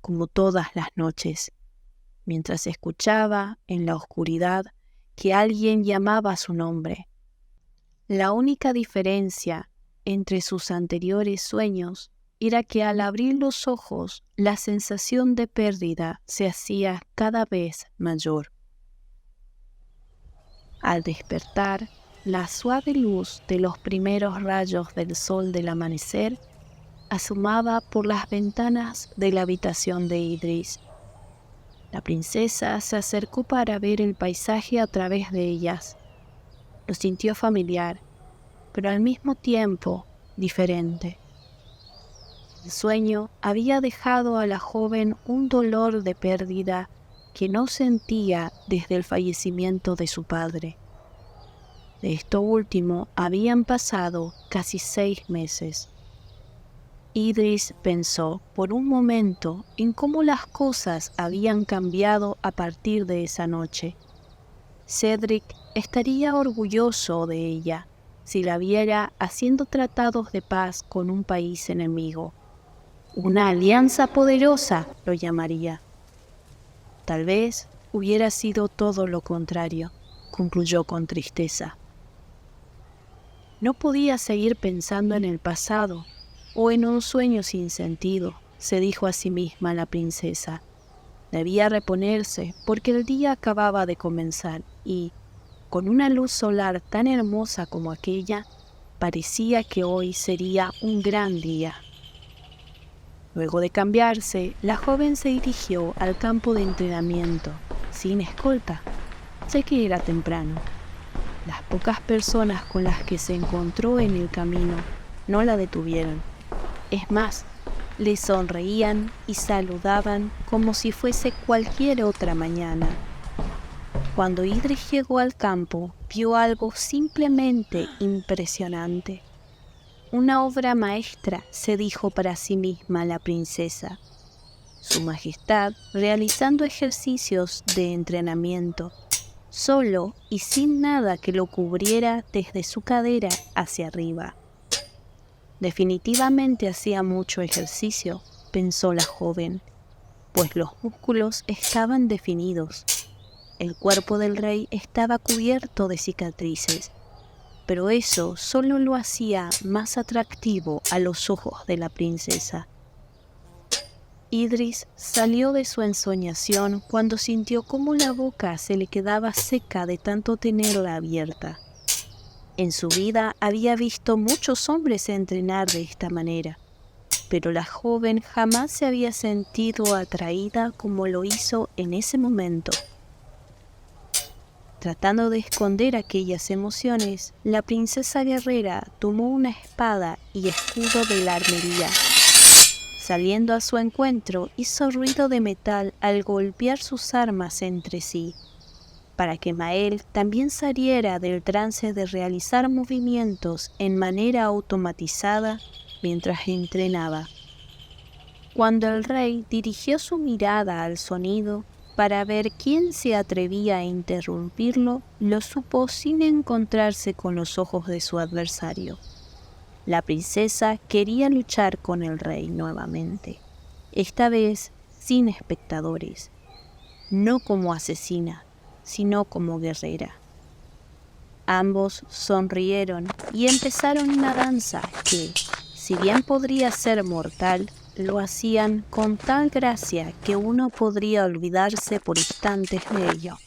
como todas las noches, mientras escuchaba en la oscuridad que alguien llamaba su nombre. La única diferencia entre sus anteriores sueños era que al abrir los ojos la sensación de pérdida se hacía cada vez mayor. Al despertar, la suave luz de los primeros rayos del sol del amanecer asomaba por las ventanas de la habitación de Idris. La princesa se acercó para ver el paisaje a través de ellas. Lo sintió familiar, pero al mismo tiempo diferente. El sueño había dejado a la joven un dolor de pérdida que no sentía desde el fallecimiento de su padre. De esto último habían pasado casi 6 meses. Idris pensó por un momento en cómo las cosas habían cambiado a partir de esa noche. Cedric estaría orgulloso de ella si la viera haciendo tratados de paz con un país enemigo. Una alianza poderosa lo llamaría. Tal vez hubiera sido todo lo contrario, concluyó con tristeza. No podía seguir pensando en el pasado o en un sueño sin sentido, se dijo a sí misma la princesa. Debía reponerse porque el día acababa de comenzar y, con una luz solar tan hermosa como aquella, parecía que hoy sería un gran día. Luego de cambiarse, la joven se dirigió al campo de entrenamiento, sin escolta. Sé que era temprano. Las pocas personas con las que se encontró en el camino no la detuvieron. Es más, le sonreían y saludaban como si fuese cualquier otra mañana. Cuando Idris llegó al campo, vio algo simplemente impresionante. Una obra maestra, se dijo para sí misma la princesa. Su Majestad realizando ejercicios de entrenamiento, solo y sin nada que lo cubriera desde su cadera hacia arriba. Definitivamente hacía mucho ejercicio, pensó la joven, pues los músculos estaban definidos. El cuerpo del rey estaba cubierto de cicatrices, pero eso solo lo hacía más atractivo a los ojos de la princesa. Idris salió de su ensoñación cuando sintió cómo la boca se le quedaba seca de tanto tenerla abierta. En su vida había visto muchos hombres entrenar de esta manera, pero la joven jamás se había sentido atraída como lo hizo en ese momento. Tratando de esconder aquellas emociones, la princesa guerrera tomó una espada y escudo de la armería. Saliendo a su encuentro, hizo ruido de metal al golpear sus armas entre sí, para que Mael también saliera del trance de realizar movimientos en manera automatizada mientras entrenaba. Cuando el rey dirigió su mirada al sonido para ver quién se atrevía a interrumpirlo, lo supo sin encontrarse con los ojos de su adversario. La princesa quería luchar con el rey nuevamente, esta vez sin espectadores, no como asesina, sino como guerrera. Ambos sonrieron y empezaron una danza que, si bien podría ser mortal, lo hacían con tal gracia que uno podría olvidarse por instantes de ello.